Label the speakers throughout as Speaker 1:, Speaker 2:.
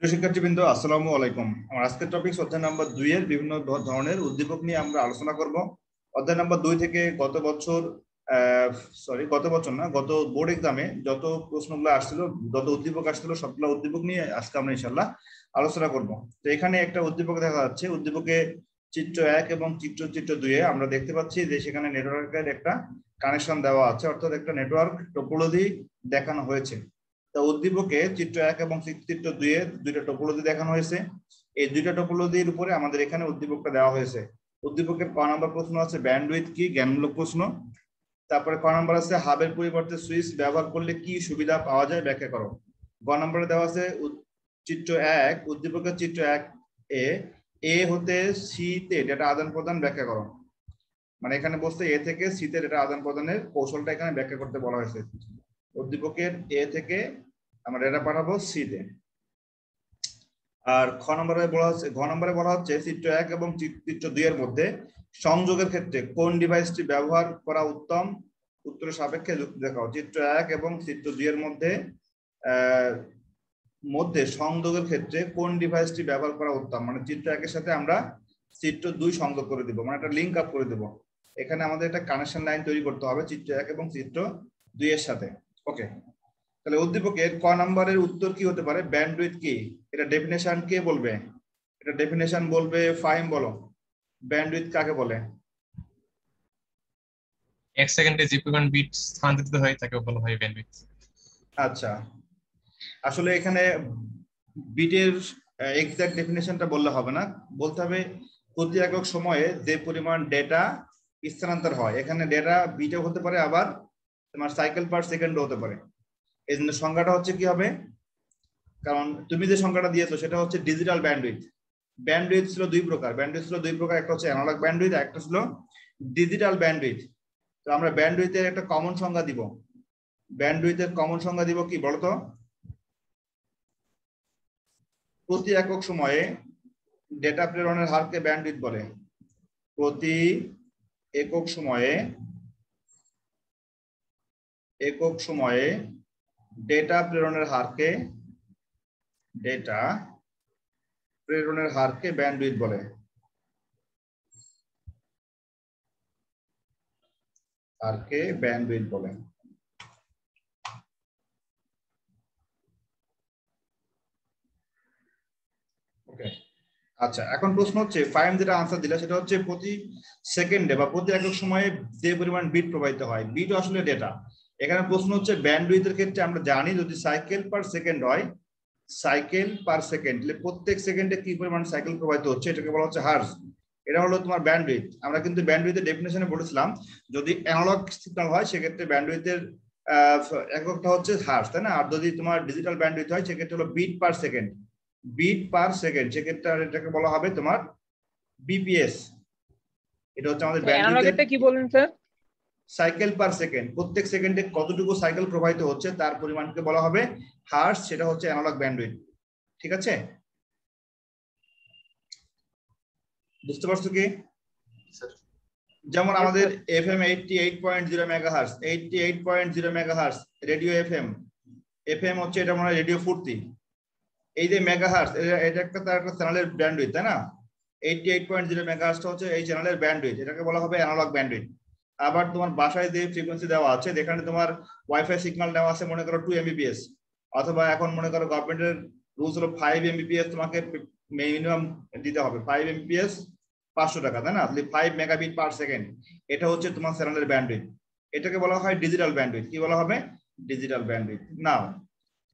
Speaker 1: প্রিয় শিক্ষার্থীবৃন্দ, আসসালামু আলাইকুম। আমার আজকের টপিক অধ্যায় নাম্বার 2 এর বিভিন্ন ধরনের উদ্দীপক নিয়ে আমরা আলোচনা করব। অধ্যায় নাম্বার 2 থেকে গত বছর গত বোর্ড এক্সামে যত প্রশ্নগুলো আসছিল, যত উদ্দীপক আসছিল, সবগুলো উদ্দীপক নিয়ে আজকে আমরা ইনশাআল্লাহ আলোচনা করব। তো এখানে একটা উদ্দীপক দেখা যাচ্ছে। উদ্দীপকে চিত্র 1 এবং চিত্র 2 এ আমরা দেখতে পাচ্ছি যে সেখানে নেটওয়ার্কের একটা কানেকশন দেওয়া আছে, অর্থাৎ একটা নেটওয়ার্ক টোপোলজি দেখানো হয়েছে। তো উদ্দীপকে চিত্র 1 এবং চিত্র 2 এর দুইটা টোপোলজি দেখানো হয়েছে। এই দুইটা টোপোলজির উপরে আমাদের এখানে উদ্দীপকটা দেওয়া হয়েছে। উদ্দীপকের ক নাম্বার প্রশ্ন আছে ব্যান্ডউইথ কি, জ্ঞানমূলক প্রশ্ন। তারপরে ক নাম্বার আছে হাবের পরিবর্তে সুইচ ব্যবহার করলে কি সুবিধা পাওয়া যায়, ব্যাখ্যা করো। গ নম্বরে দেওয়া আছে চিত্র 1, উদ্দীপকের চিত্র 1 এ হতে সি তে ডেটা আদান প্রদান ব্যাখ্যা করো। মানে এখানে বলতে এ থেকে সি তে ডেটা আদান প্রদানের কৌশলটা এখানে ব্যাখ্যা করতে বলা হয়েছে। উদ্দীপকের এ থেকে আমরা ডেটা পাঠাবো সি তে। আর ঘ নম্বরে বলা হচ্ছে চিত্র 1 এবং চিত্র 2 এর মধ্যে সংযোগের ক্ষেত্রে কোন ডিভাইসটি ব্যবহার করা উত্তম, উত্তরের সাপেক্ষে যুক্তি দেখাও। চিত্র 1 এবং চিত্র 2 এর মধ্যে সংযোগের ক্ষেত্রে কোন ডিভাইসটি ব্যবহার করা উত্তম, মানে চিত্র 1 এর সাথে আমরা চিত্র 2 সংযোগ করে দিব, মানে একটা লিংক আপ করে দেব। এখানে আমাদের একটা কানেকশন লাইন তৈরি করতে হবে চিত্র 1 এবং চিত্র 2 এর সাথে। ওকে, তাহলে উদ্দীপকের ক নম্বরের উত্তর কি হতে পারে? ব্যান্ডউইথ কি? এটা ডেফিনেশন কে বলবে? এটা ডেফিনেশন বলবে ফাহিম, বলো ব্যান্ডউইথ কাকে বলে?
Speaker 2: এক সেকেন্ডে যে পরিমাণ বিট স্থানান্তরিত হয় তাকে বলা হয় ব্যান্ডউইথ।
Speaker 1: আচ্ছা, আসলে এখানে বিটের এক্সাক্ট ডেফিনেশনটা বললে হবে না, বলতে হবে প্রতি একক সময়ে যে পরিমাণ ডেটা স্থানান্তর হয়। এখানে ডেটা বিটে হতে পারে, আবার তোমার সাইকেল পার সেকেন্ডও হতে পারে। এই জন্য সংজ্ঞাটা হচ্ছে কি হবে, কারণ তুমি যে সংখ্যাটা দিয়েছো সেটা হচ্ছে ডিজিটাল ব্যান্ডউইথ। ব্যান্ডউইথ ছিল দুই প্রকার, একটা হচ্ছে অ্যানালগ ব্যান্ডউইথ, একটা ছিল ডিজিটাল ব্যান্ডউইথ। তো আমরা ব্যান্ডউইথের একটা কমন সংজ্ঞা দিব। ব্যান্ডউইথের কমন সংজ্ঞা দিব কি বলতো? প্রতি একক সময়ে ডেটা প্রেরণের হারকে ব্যান্ডউইথ বলে। প্রতি একক সময়ে ডেটা প্রেরণের হারকে ব্যান্ডউইথ বলে। আচ্ছা, এখন প্রশ্ন হচ্ছে ফাইম যেটা আনসার দিলা সেটা হচ্ছে প্রতি সেকেন্ডে বা প্রতি একক সময়ে যে পরিমাণ বিট প্রবাহিত হয়। বিট আসলে ডেটা। এখানে প্রশ্ন হচ্ছে ব্যান্ডউইথের ক্ষেত্রে আমরা জানি যদি সাইকেল পার সেকেন্ড হয়, প্রত্যেক সেকেন্ডে কি পরিমাণ সাইকেল প্রবাহিত হচ্ছে এটাকে বলা হচ্ছে হার্জ। এটা হলো তোমার ব্যান্ডউইথ। আমরা কিন্তু ব্যান্ডউইথের ডেফিনেশনে বলেছিলাম যদি অ্যানালগ সিগন্যাল হয় সেক্ষেত্রে ব্যান্ডউইথের এককটা হচ্ছে হার্জ, তাই না? আর যদি তোমার ডিজিটাল ব্যান্ডউইথ হয় সেক্ষেত্রে হলো বিট পার সেকেন্ড। সেক্ষেত্রে এটাকে বলা হবে তোমার বিপিএস। এটা হচ্ছে আমাদের
Speaker 3: অ্যানালগেরটা কি বলেন স্যার?
Speaker 1: সাইকেল পার সেকেন্ড, প্রত্যেক সেকেন্ডে কতটুকু সাইকেল প্রবাহিত হচ্ছে তার পরিমাণকে বলা হবে হার্জ, সেটা হচ্ছে অ্যানালগ ব্যান্ডউইথ। ঠিক আছে, বুঝতে পারছো কি? যেমন আমাদের FM 88.0 megahertz, 88.0 megahertz radio FM হচ্ছে এটা মানে রেডিও ফুর্তি। এই যে মেগাহার্জ, এটা একটা তার একটা চ্যানেলের ব্যান্ডউইথ, তাই না? 88.0 মেগাহার্জটা হচ্ছে এই চ্যানেলের ব্যান্ডউইথ, এটাকে বলা হবে অ্যানালগ ব্যান্ডউইথ। আবার তোমার বাসায় যে ফ্রিকোয়েন্সি দেওয়া আছে, যেখানে তোমার ওয়াইফাই সিগন্যাল দেওয়া আছে মনে করো 2 এমবিপিএস, অথবা এখন মনে করো গভর্নমেন্টের রুলস হলো 5 এমবিপিএস তোমাকে মিনিমাম দিতে হবে। 5 এমবিপিএস 500 টাকা, তাই না? 5 মেগাবিট পার সেকেন্ড, এটা হচ্ছে তোমার চ্যানেলের ব্যান্ডউইথ। এটাকে বলা হয় ডিজিটাল ব্যান্ডউইথ। কি বলা হবে? Digital bandwidth. নাও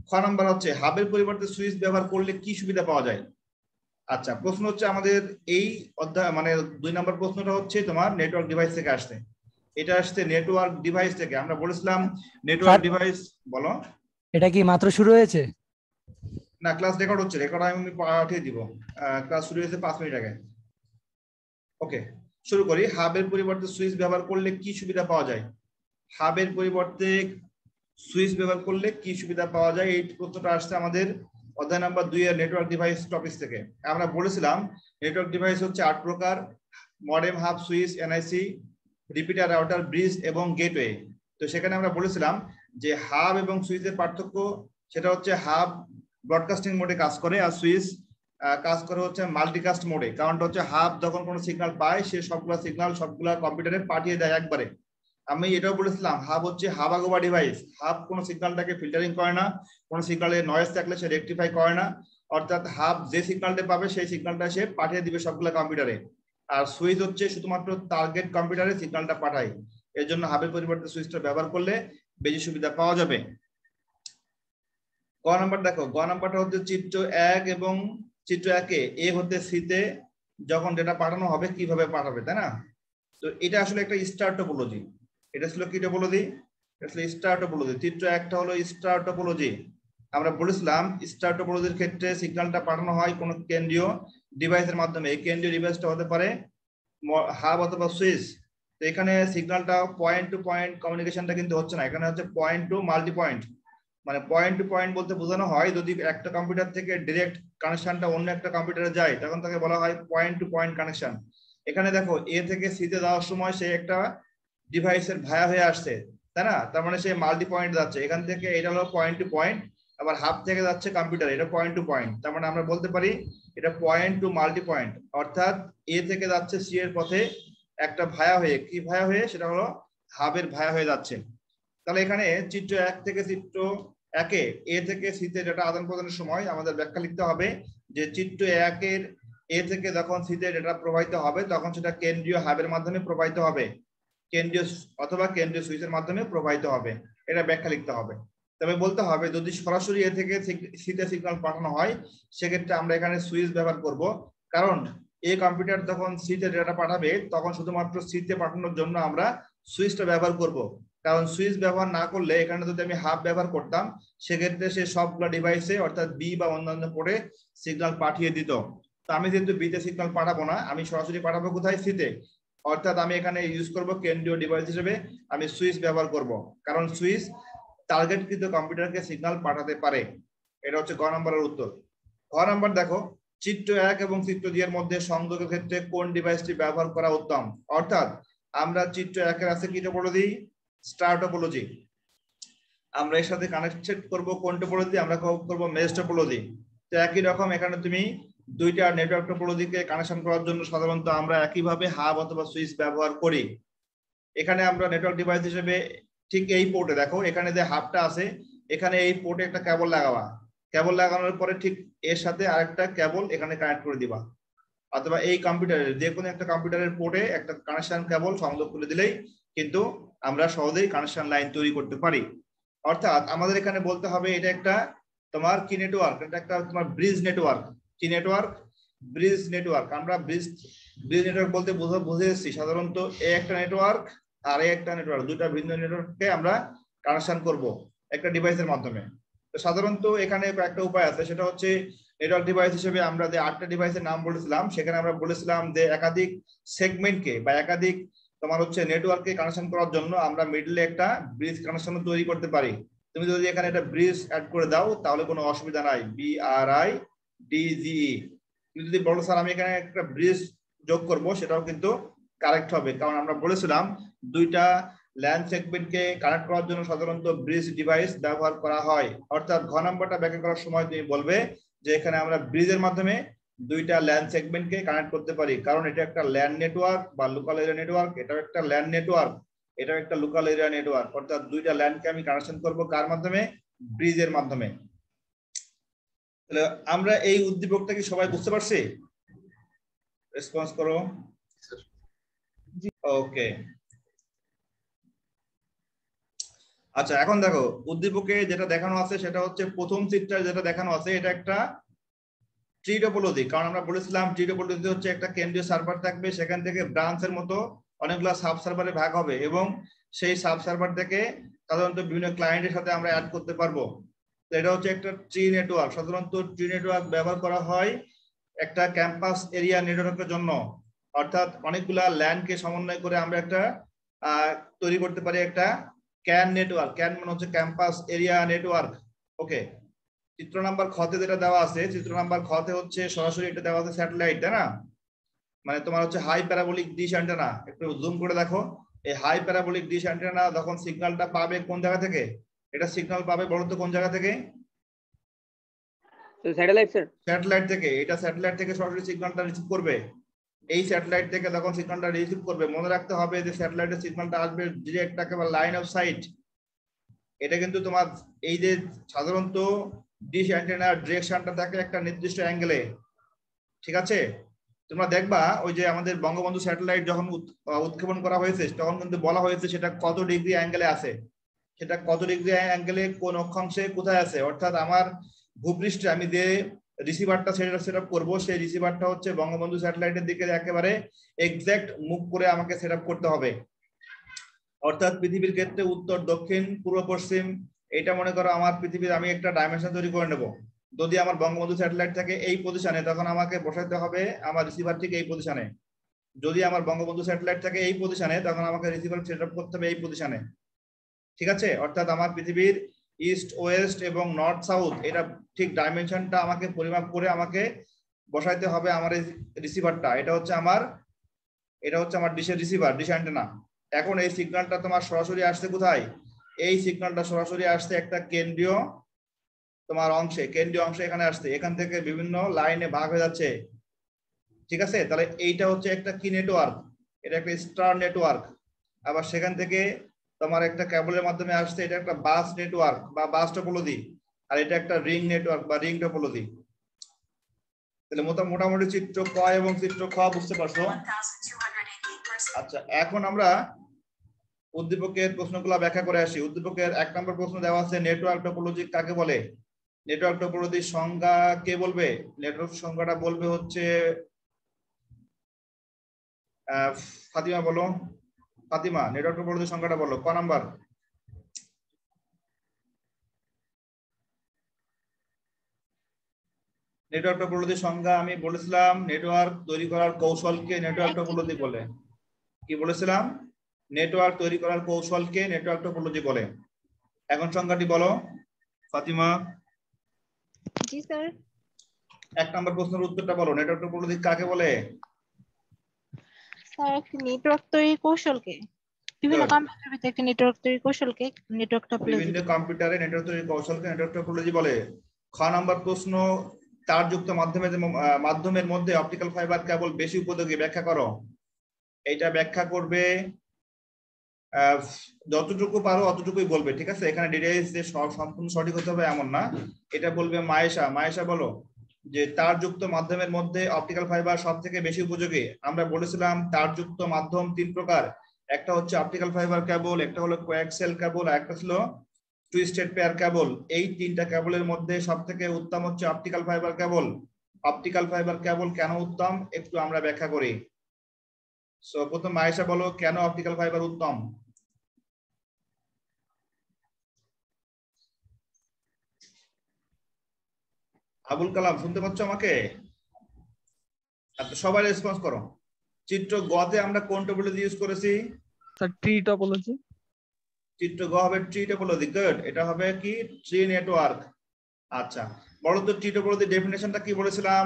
Speaker 1: খ নাম্বার হচ্ছে হাবের পরিবর্তে সুইচ ব্যবহার করলে কি সুবিধা পাওয়া যায়। আচ্ছা, প্রশ্ন হচ্ছে আমাদের এই অধ্যায় মানে 2 নম্বর প্রশ্নটা হচ্ছে তোমার নেটওয়ার্ক ডিভাইস থেকে আসছে। এটা আসছে নেটওয়ার্ক ডিভাইস থেকে। আমরা বলেছিলাম নেটওয়ার্ক ডিভাইস, বলো।
Speaker 4: এটা কি মাত্র শুরু হয়েছে?
Speaker 1: না, ক্লাস রেকর্ড হচ্ছে, রেকর্ড আমি পাঠিয়ে দিব। ক্লাস শুরু হয়েছে 5 মিনিট আগে। ওকে, শুরু করি। হাবের পরিবর্তে সুইচ ব্যবহার করলে কি সুবিধা পাওয়া যায়? হাবের পরিবর্তে সুইচ ব্যবহার করলে কি সুবিধা পাওয়া যায়, এই প্রশ্নটা আসছে আমাদের অধ্যায় নাম্বার 2 এর নেটওয়ার্ক ডিভাইস টপিক থেকে। আমরা বলেছিলাম নেটওয়ার্ক ডিভাইস হচ্ছে 8 প্রকার: modem, hub, switch, NIC, repeater, router, bridge এবং গেটওয়ে। তো সেখানে আমরা বলেছিলাম যে হাব এবং সুইচের পার্থক্য, সেটা হচ্ছে হাব ব্রডকাস্টিং মোডে কাজ করে, আর সুইচ কাজ করে হচ্ছে মাল্টিকাস্ট মোডে। কারণটা হচ্ছে হাব যখন কোনো সিগন্যাল পায় সে সবগুলা সিগন্যাল সবগুলা কম্পিউটারে পাঠিয়ে দেয় একবারে। আমি এটাও বলেছিলাম হাব হচ্ছে হাবাগোবা ডিভাইস। হাব কোনো সিগন্যালটাকে ফিল্টারিং করে না, কোনো সিগন্যালে নয়েজ থাকলে সে রেকটিফাই করে না, অর্থাৎ হাব যে সিগন্যালটা পাবে সেই সিগন্যালটা সে পাঠিয়ে দিবে সবগুলা কম্পিউটারে। আর সুইচ হচ্ছে শুধুমাত্র টার্গেট কম্পিউটারে সিগন্যালটা পাঠায়। এর জন্য হাবের পরিবর্তে সুইচটা ব্যবহার করলে বেশি সুবিধা পাওয়া যাবে। গ নাম্বার দেখো, গ নাম্বারটা হচ্ছে চিত্র 1 এবং চিত্র 1-এ এ হতে সিতে যখন ডেটা পাঠানো হবে কিভাবে পাঠাবে, তাই না? তো এটা আসলে একটা স্টার টপোলজি। এটা ছিল কি টপোলজি? এটা ছিল স্টার টপোলজি। চিত্র 1টা হলো স্টার টপোলজি। আমরা বলেছিলাম স্টার টপোলজির ক্ষেত্রে সিগন্যালটা পাঠানো হয় কোনো কেন্দ্রীয় ডিভাইসের মাধ্যমে। এই কেন্দ্রীয় ডিভাইসটা হতে পারে হাব অথবা সুইচ। তো এখানে সিগন্যালটা পয়েন্ট টু পয়েন্ট কমিউনিকেশনটা কিন্তু হচ্ছে না, এখানে হচ্ছে পয়েন্ট টু মাল্টি পয়েন্ট। মানে পয়েন্ট টু পয়েন্ট বলতে বোঝানো হয় যদি একটা কম্পিউটার থেকে ডাইরেক্ট কানেকশনটা অন্য একটা কম্পিউটারে যায় তখন তাকে বলা হয় পয়েন্ট টু পয়েন্ট কানেকশন। এখানে দেখো এ থেকে সিতে যাওয়ার সময় সে একটা ডিভাইসের ভায়া হয়ে আসছে, তাই না? তার মানে সে মাল্টি পয়েন্ট যাচ্ছে। এখান থেকে এটা হলো পয়েন্ট টু পয়েন্ট, আবার হাব থেকে যাচ্ছে কম্পিউটার, এটা পয়েন্ট টু পয়েন্ট। তার মানে আমরা বলতে পারি এটা পয়েন্ট টু মাল্টি পয়েন্ট, অর্থাৎ এ থেকে যাচ্ছে সি এর পথে একটা ভায়া হয়ে, কি ভায়া হয়ে? সেটা হলো হাবের ভায়া হয়ে যাচ্ছে। তাহলে এখানে চিত্র 1 থেকে চিত্র 1-এ এ থেকে সিতে ডেটা আদান প্রদানের সময় আমাদের ব্যাখ্যা লিখতে হবে যে চিত্র 1-এর এ থেকে যখন সিতে ডেটা প্রবাহিত হবে তখন সেটা কেন্দ্রীয় হাবের মাধ্যমে প্রবাহিত হবে, কেন্দ্রীয় অথবা কেন্দ্রীয় সুইচের মাধ্যমে প্রবাহিত হবে। এটা ব্যাখ্যা লিখতে হবে। তবে বলতে হবে যদি সরাসরি এ থেকে সিতে সিগন্যাল পাঠানো হয় সেক্ষেত্রে আমরা এখানে সুইচ ব্যবহার করব, কারণ এই কম্পিউটার যখন সিতে ডেটা পাঠাবে তখন শুধুমাত্র সিতে পাঠানোর জন্য আমরা সুইচটা ব্যবহার করব। কারণ সুইচ ব্যবহার না করলে এখানে যদি আমি হাব ব্যবহার করতাম সেক্ষেত্রে সে সবগুলো ডিভাইসে অর্থাৎ বি বা অন্যান্য পোর্টে সিগন্যাল পাঠিয়ে দিত। তো আমি যেহেতু বিতে সিগন্যাল পাঠাবো না, আমি সরাসরি পাঠাবো কোথায়? সিতে। অর্থাৎ আমি এখানে ইউজ করব কেন্দ্রীয় ডিভাইস হিসেবে আমি সুইচ ব্যবহার করব, কারণ সুইচ টার্গেটকৃত কম্পিউটারকে সিগন্যাল পাঠাতে পারে। এটা হচ্ছে গ নম্বরের উত্তর। ঘ নাম্বার দেখো, চিত্র 1 এবং চিত্র 2 এর মধ্যে সংযোগের ক্ষেত্রে কোন ডিভাইসটি ব্যবহার করা উত্তম? অর্থাৎ আমরা চিত্র 1-এর আছে কি টপোলজি? Star topology. আমরা এর সাথে কানেক্টেড করব কোন টপোলজি? আমরা করব মেশ টপোলজি। তো একই রকম এখানে তুমি দুইটা নেটওয়ার্ক টপোলজিকে কানেকশন করার জন্য সাধারণত আমরা একইভাবে হাব অথবা সুইচ ব্যবহার করি। এখানে আমরা নেটওয়ার্ক ডিভাইস হিসেবে ঠিক এই পোর্টে দেখো, এখানে যে হাবটা আছে এখানে এই পোর্টে একটা কেবল লাগাবা, কেবল লাগানোর পরে ঠিক এর সাথে আরেকটা কেবল এখানে কানেক্ট করে দিবা, অথবা এই কম্পিউটারের যে কোনো একটা কম্পিউটারের পোর্টে একটা কানেকশন কেবল সংযোগ করে দিলেই কিন্তু আমরা সহজেই কানেকশন লাইন তৈরি করতে পারি। অর্থাৎ আমাদের এখানে বলতে হবে এটা একটা তোমার কি নেটওয়ার্ক? এটা একটা তোমার ব্রিজ নেটওয়ার্ক। কি নেটওয়ার্ক? Bridge network. আমরা ব্রিজ নেটওয়ার্ক বলতে বুঝেছি সাধারণত এ একটা নেটওয়ার্ক আর এ একটা নেটওয়ার্ক, দুটা ভিন্ন নেটওয়ার্ককে আমরা কানেকশন করব একটা ডিভাইসের মাধ্যমে। তো সাধারণত এখানে একটা উপায় আছে, সেটা হচ্ছে নেটওয়ার্ক ডিভাইস হিসেবে আমরা যে 8টা ডিভাইসের নাম বলেছিলাম সেখানে আমরা বলেছিলাম যে একাধিক সেগমেন্টকে বা একাধিক তোমার হচ্ছে নেটওয়ার্ককে কানেকশন করার জন্য আমরা মিডলে একটা ব্রিজ কানেকশন তৈরি করতে পারি। তুমি যদি এখানে একটা ব্রিজ অ্যাড করে দাও তাহলে কোনো অসুবিধা নাই, BRIDGE। তুমি যদি বলো স্যার আমি এখানে একটা ব্রিজ যোগ করব, সেটাও কিন্তু কারেক্ট হবে, কারণ আমরা বলেছিলাম দুইটা ল্যান সেগমেন্টকে কানেক্ট করার জন্য সাধারণত ব্রিজ ডিভাইস ব্যবহার করা হয়। অর্থাৎ ঘ নাম্বারটা ব্যাখ্যা করার সময় তুমি বলবে যে এখানে আমরা ব্রিজের মাধ্যমে দুইটা ল্যান সেগমেন্টকে কানেক্ট করতে পারি, কারণ এটা একটা ল্যান নেটওয়ার্ক বা লোকাল এরিয়া নেটওয়ার্ক, এটাও একটা ল্যান নেটওয়ার্ক, এটাও একটা লোকাল এরিয়া নেটওয়ার্ক। অর্থাৎ দুইটা ল্যানকে আমি কানেকশন করব কার মাধ্যমে? ব্রিজের মাধ্যমে। তাহলে আমরা এই উদ্দীপকটা কি সবাই বুঝতে পারছি? রেসপন্স করো। ওকে, আচ্ছা এখন দেখো উদ্দীপকে যেটা দেখানো আছে সেটা হচ্ছে প্রথম চিত্রে যেটা দেখানো আছে এটা একটা ট্রি টপোলজি। কারণ আমরা বলেছিলাম ট্রি টপোলজি হচ্ছে একটা কেন্দ্রীয় সার্ভার থাকবে, সেখান থেকে ব্রাঞ্চের মতো অনেকগুলো সাব সার্ভারে ভাগ হবে এবং সেই সাব সার্ভার থেকে সাধারণত বিভিন্ন ক্লায়েন্টের সাথে আমরা অ্যাড করতে পারবো। তো এটা হচ্ছে একটা ট্রি নেটওয়ার্ক। সাধারণত ট্রি নেটওয়ার্ক ব্যবহার করা হয় একটা ক্যাম্পাস এরিয়া নেটওয়ার্কের জন্য, অর্থাৎ অনেকগুলা ল্যান্ডকে সমন্বয় করে আমরা একটা তৈরি করতে পারি একটা ক্যান নেটওয়ার্ক। ক্যান মানে হচ্ছে ক্যাম্পাস এরিয়া নেটওয়ার্ক। ওকে, চিত্র নাম্বার খতে যেটা দেওয়া আছে, চিত্র নাম্বার খতে হচ্ছে সরাসরি এটা দেওয়া আছে স্যাটেলাইট, তাই না? মানে তোমার হচ্ছে হাই প্যারাবোলিক ডিশ অ্যান্টেনা। একটু জুম করে দেখো, এই হাই প্যারাবোলিক ডিশ অ্যান্টেনা যখন সিগন্যালটা পাবে কোন জায়গা থেকে? এটা সিগন্যাল পাবে বলতো কোন জায়গা থেকে?
Speaker 3: স্যাটেলাইট স্যার,
Speaker 1: স্যাটেলাইট থেকে, এটা স্যাটেলাইট থেকে সরাসরি সিগন্যালটা রিসিভ করবে। এই স্যাটেলাইট থেকে যখন সিগন্যালটা রিসিভ করবে, মনে রাখতে হবে যে স্যাটেলাইটের সিগন্যালটা আসবে ডিরেক্ট, একেবারে লাইন অফ সাইট। এটা কিন্তু তোমার এই যে সাধারণত ডিশ অ্যান্টেনার ডিরেকশনটা থাকে একটা নির্দিষ্ট অ্যাঙ্গেলে, ঠিক আছে? তোমরা দেখবা ওই যে আমাদের বঙ্গবন্ধু স্যাটেলাইট যখন উৎক্ষেপণ করা হয়েছে তখন কিন্তু বলা হয়েছে সেটা কত ডিগ্রি অ্যাঙ্গেলে আছে, সেটা কত ডিগ্রি অ্যাঙ্গেলে কোন অক্ষাংশে কোথায় আছে। অর্থাৎ আমার ভূপৃষ্ঠে আমি যে রিসিভারটা সেট আপ করবো, সেই রিসিভারটা হচ্ছে বঙ্গবন্ধু স্যাটেলাইটের দিকে একেবারে এক্সাক্ট মুভ করে আমাকে সেট আপ করতে হবে। অর্থাৎ পৃথিবীর ক্ষেত্রে উত্তর, দক্ষিণ, পূর্ব, পশ্চিম, এটা মনে করো আমার পৃথিবীর আমি একটা ডাইমেনশন তৈরি করে নেব। যদি আমার বঙ্গবন্ধু স্যাটেলাইট থাকে এই পজিশনে, তখন আমাকে বসাতে হবে আমার রিসিভার ঠিক এই পজিশনে। যদি আমার বঙ্গবন্ধু স্যাটেলাইট থাকে এই পজিশনে, তখন আমাকে রিসিভার সেট আপ করতে হবে এই পজিশনে, ঠিক আছে? অর্থাৎ আমার পৃথিবীর ইস্ট, ওয়েস্ট এবং নর্থ, সাউথ, এটা ঠিক ডাইমেনশনটা আমাকে পরিমাপ করে আমাকে বসাইতে হবে আমার রিসিভারটা। এটা হচ্ছে আমার ডিশের রিসিভার, ডিশ অ্যান্টেনা। এখন এই সিগন্যালটা তোমার সরাসরি আসছে কোথায়? এই সিগন্যালটা সরাসরি আসছে একটা কেন্দ্রীয় তোমার অংশে, কেন্দ্রীয় অংশে এখানে আসছে, এখান থেকে বিভিন্ন লাইনে ভাগ হয়ে যাচ্ছে, ঠিক আছে? তাহলে এইটা হচ্ছে একটা কি নেটওয়ার্ক? এটা একটা স্টার নেটওয়ার্ক। আবার সেখান থেকে তোমার একটা কেবলের মাধ্যমে আসছে, এটা একটা বাস নেটওয়ার্ক বা বাস টপোলজি। আর এটা একটা রিং নেটওয়ার্ক বা রিং টপোলজি। তাহলে মোটামুটি চিত্র ক এবং চিত্র খ বুঝতে পারছো? আচ্ছা, এখন আমরা উদ্দীপকের প্রশ্নগুলো ব্যাখ্যা করে আসি। উদ্দীপকের 1 নম্বর প্রশ্ন দেওয়া আছে, নেটওয়ার্ক টপোলজি কাকে বলে? নেটওয়ার্ক টপোলজির সংজ্ঞা কে বলবে? নেটওয়ার্ক সংজ্ঞাটা বলবে হচ্ছে ফাতিমা, বলো। ফাতিমা, নেটওয়ার্ক টপোলজির সংজ্ঞাটা বলো, ক নাম্বার? নেটওয়ার্ক টপোলজির সংজ্ঞা আমি বলেছিলাম, নেটওয়ার্ক তৈরি করার কৌশলকে নেটওয়ার্ক টপোলজি বলে। কি বলেছিলাম? নেটওয়ার্ক তৈরি করার কৌশলকে নেটওয়ার্ক টপোলজি বলে। এখন সংজ্ঞাটি বলো ফাতিমা।
Speaker 5: জি স্যার।
Speaker 1: 1 নম্বর প্রশ্নের উত্তরটা বলো, নেটওয়ার্ক টপোলজি কাকে বলে?
Speaker 5: স্যার একটি নেটওয়ার্ক তৈরির কৌশলকে, বিভিন্ন কম্পিউটারের ভিতরে একটি নেটওয়ার্ক তৈরির কৌশলকে নেটওয়ার্ক টপোলজি,
Speaker 1: বিভিন্ন কম্পিউটারে নেটওয়ার্ক তৈরির কৌশলকে নেটওয়ার্ক টপোলজি বলে। খ নম্বর প্রশ্ন, তারযুক্ত মাধ্যমের মধ্যে অপটিক্যাল ফাইবার কেবল বেশি উপযোগী, ব্যাখ্যা করো। এইটা ব্যাখ্যা করবে যতটুকু পারো অতটুকুই বলবে, ঠিক আছে? এখানে ডিটেইলস যে সম্পূর্ণ সঠিক হতে হবে এমন না, এটা বলবে মায়েশা। মায়েশা বলো যে তারযুক্ত মাধ্যমের মধ্যে অপটিক্যাল ফাইবার সব থেকে বেশি উপযোগী। আমরা বলেছিলাম তারযুক্ত মাধ্যম 3 প্রকার, একটা হচ্ছে অপটিক্যাল ফাইবার কেবল, একটা হলো কোয়াক্সিয়াল কেবল, আর একটা হলো টুইস্টেড পেয়ার কেবল। এই 3টা কেবলের মধ্যে সব থেকে উত্তম হচ্ছে optical fibre cable. Optical fibre cable কেন উত্তম একটু আমরা ব্যাখ্যা করি। সো প্রথম মায়েশা বলো কেন অপটিক্যাল ফাইবার উত্তম। আবুল কালাম, শুনতে পাচ্ছ আমাকে? আচ্ছা, সবাই রেসপন্স করো। চিত্র গ তে আমরা কোন টপোলজি ইউজ করেছি?
Speaker 6: Sir tree topology.
Speaker 1: চিত্র গ হবে ট্রি টপোলজি। গুড, এটা হবে কি? Tree network. আচ্ছা, বলো তো ট্রি টপোলজি ডেফিনেশনটা কি বলেছিলাম?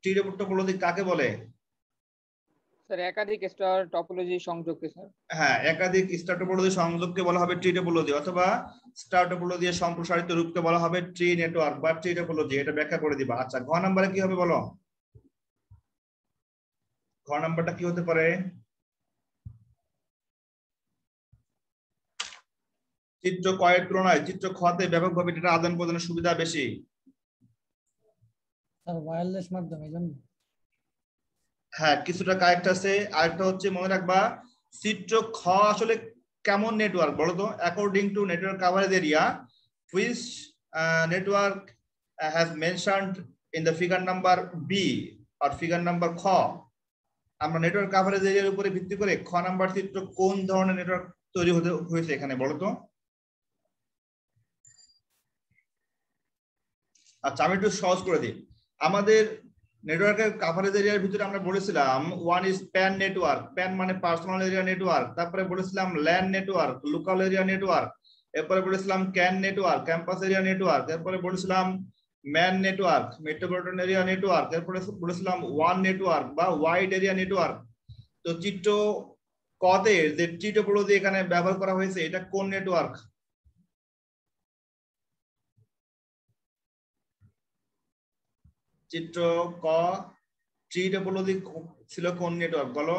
Speaker 1: ট্রি টপোলজি কাকে বলে?
Speaker 3: স্যার একাধিক স্টার টপোলজি সংযোগকে স্যার।
Speaker 1: হ্যাঁ, একাধিক স্টার টপোলজি সংযোগকে বলা হবে ট্রি টপোলজি, অথবা স্টার টপোলজি এর সম্প্রসারিত রূপকে বলা হবে ট্রি নেটওয়ার্ক বা ট্রি টপোলজি। এটা ব্যাখ্যা করে দিবা। আচ্ছা, ঘ নম্বরে কি হবে বলো? ঘ নাম্বারটা কি হতে পারে? চিত্র ক এর তুলনায় চিত্র খ তে ব্যাপকভাবে ডেটা আদান প্রদানের সুবিধা বেশি।
Speaker 4: স্যার ওয়্যারলেস মাধ্যমে, জন্য
Speaker 1: হ্যাঁ, কিছুটা কারেক্ট আছে। আরেকটা হচ্ছে মনে রাখবা, চিত্র খ আসলে কেমন নেটওয়ার্ক বলো তো? According to network coverage area which network has mentioned in the figure number B or figure number খ, আমরা নেটওয়ার্ক কভারেজ এরিয়ার উপরে ভিত্তি করে খ নাম্বার চিত্র কোন ধরনের নেটওয়ার্ক তৈরি হয়েছে এখানে বলো তো? আচ্ছা, আমি একটু সহজ করে দিই। আমাদের নেটওয়ার্কের কভারেজ এরিয়ার ভিতরে আমরা বলেছিলাম one is pan network, PAN মানে পার্সোনাল এরিয়া নেটওয়ার্ক, তারপরে বলেছিলাম LAN network, local area network, এরপরে বলেছিলাম CAN network, campus area network, এরপরে বলেছিলাম MAN network, metropolitan area network, এরপরে বলেছিলাম ওয়ান নেটওয়ার্ক বা ওয়াইড এরিয়া নেটওয়ার্ক। তো চিত্র কতে যে ট্রি টপোলজি এখানে ব্যবহার করা হয়েছে, এটা কোন নেটওয়ার্ক? চিত্র ক ট্রি টপোলজি ছিল কোন নেটওয়ার্ক বলো?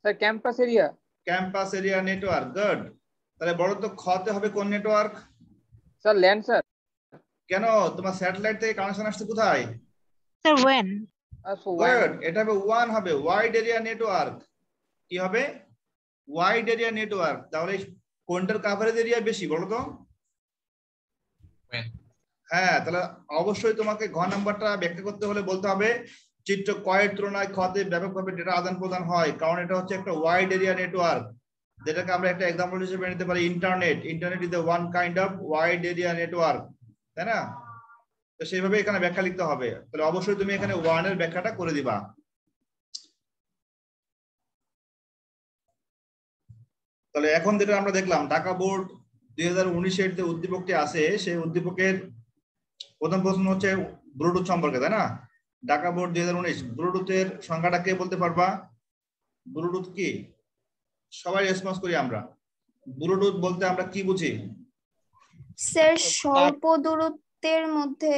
Speaker 3: Sir campus area.
Speaker 1: Campus area network, good. তাহলে বলো তো খতে হবে কোন নেটওয়ার্ক?
Speaker 3: Sir land sir.
Speaker 1: কেন, তোমার স্যাটেলাইট থেকে কানেকশন আসছে কোথায়?
Speaker 5: Sir when.
Speaker 1: গুড, এটা হবে ওয়ান হবে, ওয়াইড এরিয়া নেটওয়ার্ক। কি হবে? Wide area network. তাহলে কোনটার কভারেজ এরিয়া বেশি বলো তো? হ্যাঁ, তাহলে অবশ্যই তোমাকে ঘ নাম্বারটা ব্যাখ্যা করতে হলে বলতে হবে চিত্র কয়ের তুলনায় খতে ব্যাপকভাবে ডেটা আদান প্রদান হয়, কারণ এটা হচ্ছে একটা ওয়াইড এরিয়া নেটওয়ার্ক, যেটাকে আমরা একটা এক্সাম্পল হিসেবে নিতে পারি internet. Internet is one kind of wide area network, তাই না? তো সেইভাবে এখানে ব্যাখ্যা লিখতে হবে। তাহলে অবশ্যই তুমি এখানে ওয়ান এর ব্যাখ্যাটা করে দিবা। তাহলে এখন যেটা আমরা দেখলাম, ঢাকা বোর্ড 2019-এর যে উদ্দীপকটি আছে সেই উদ্দীপকের প্রথম প্রশ্ন হচ্ছে ব্লুটুথ সম্পর্কে, তাই না? ঢাকা বোর্ড 2019 ব্লুটুথের সংজ্ঞাটা কে বলতে পারবা? ব্লুটুথ কি? সবাই রেসপন্স করি আমরা। ব্লুটুথ বলতে আমরা কি বুঝি?
Speaker 7: স্যার স্বল্প দূরত্বের মধ্যে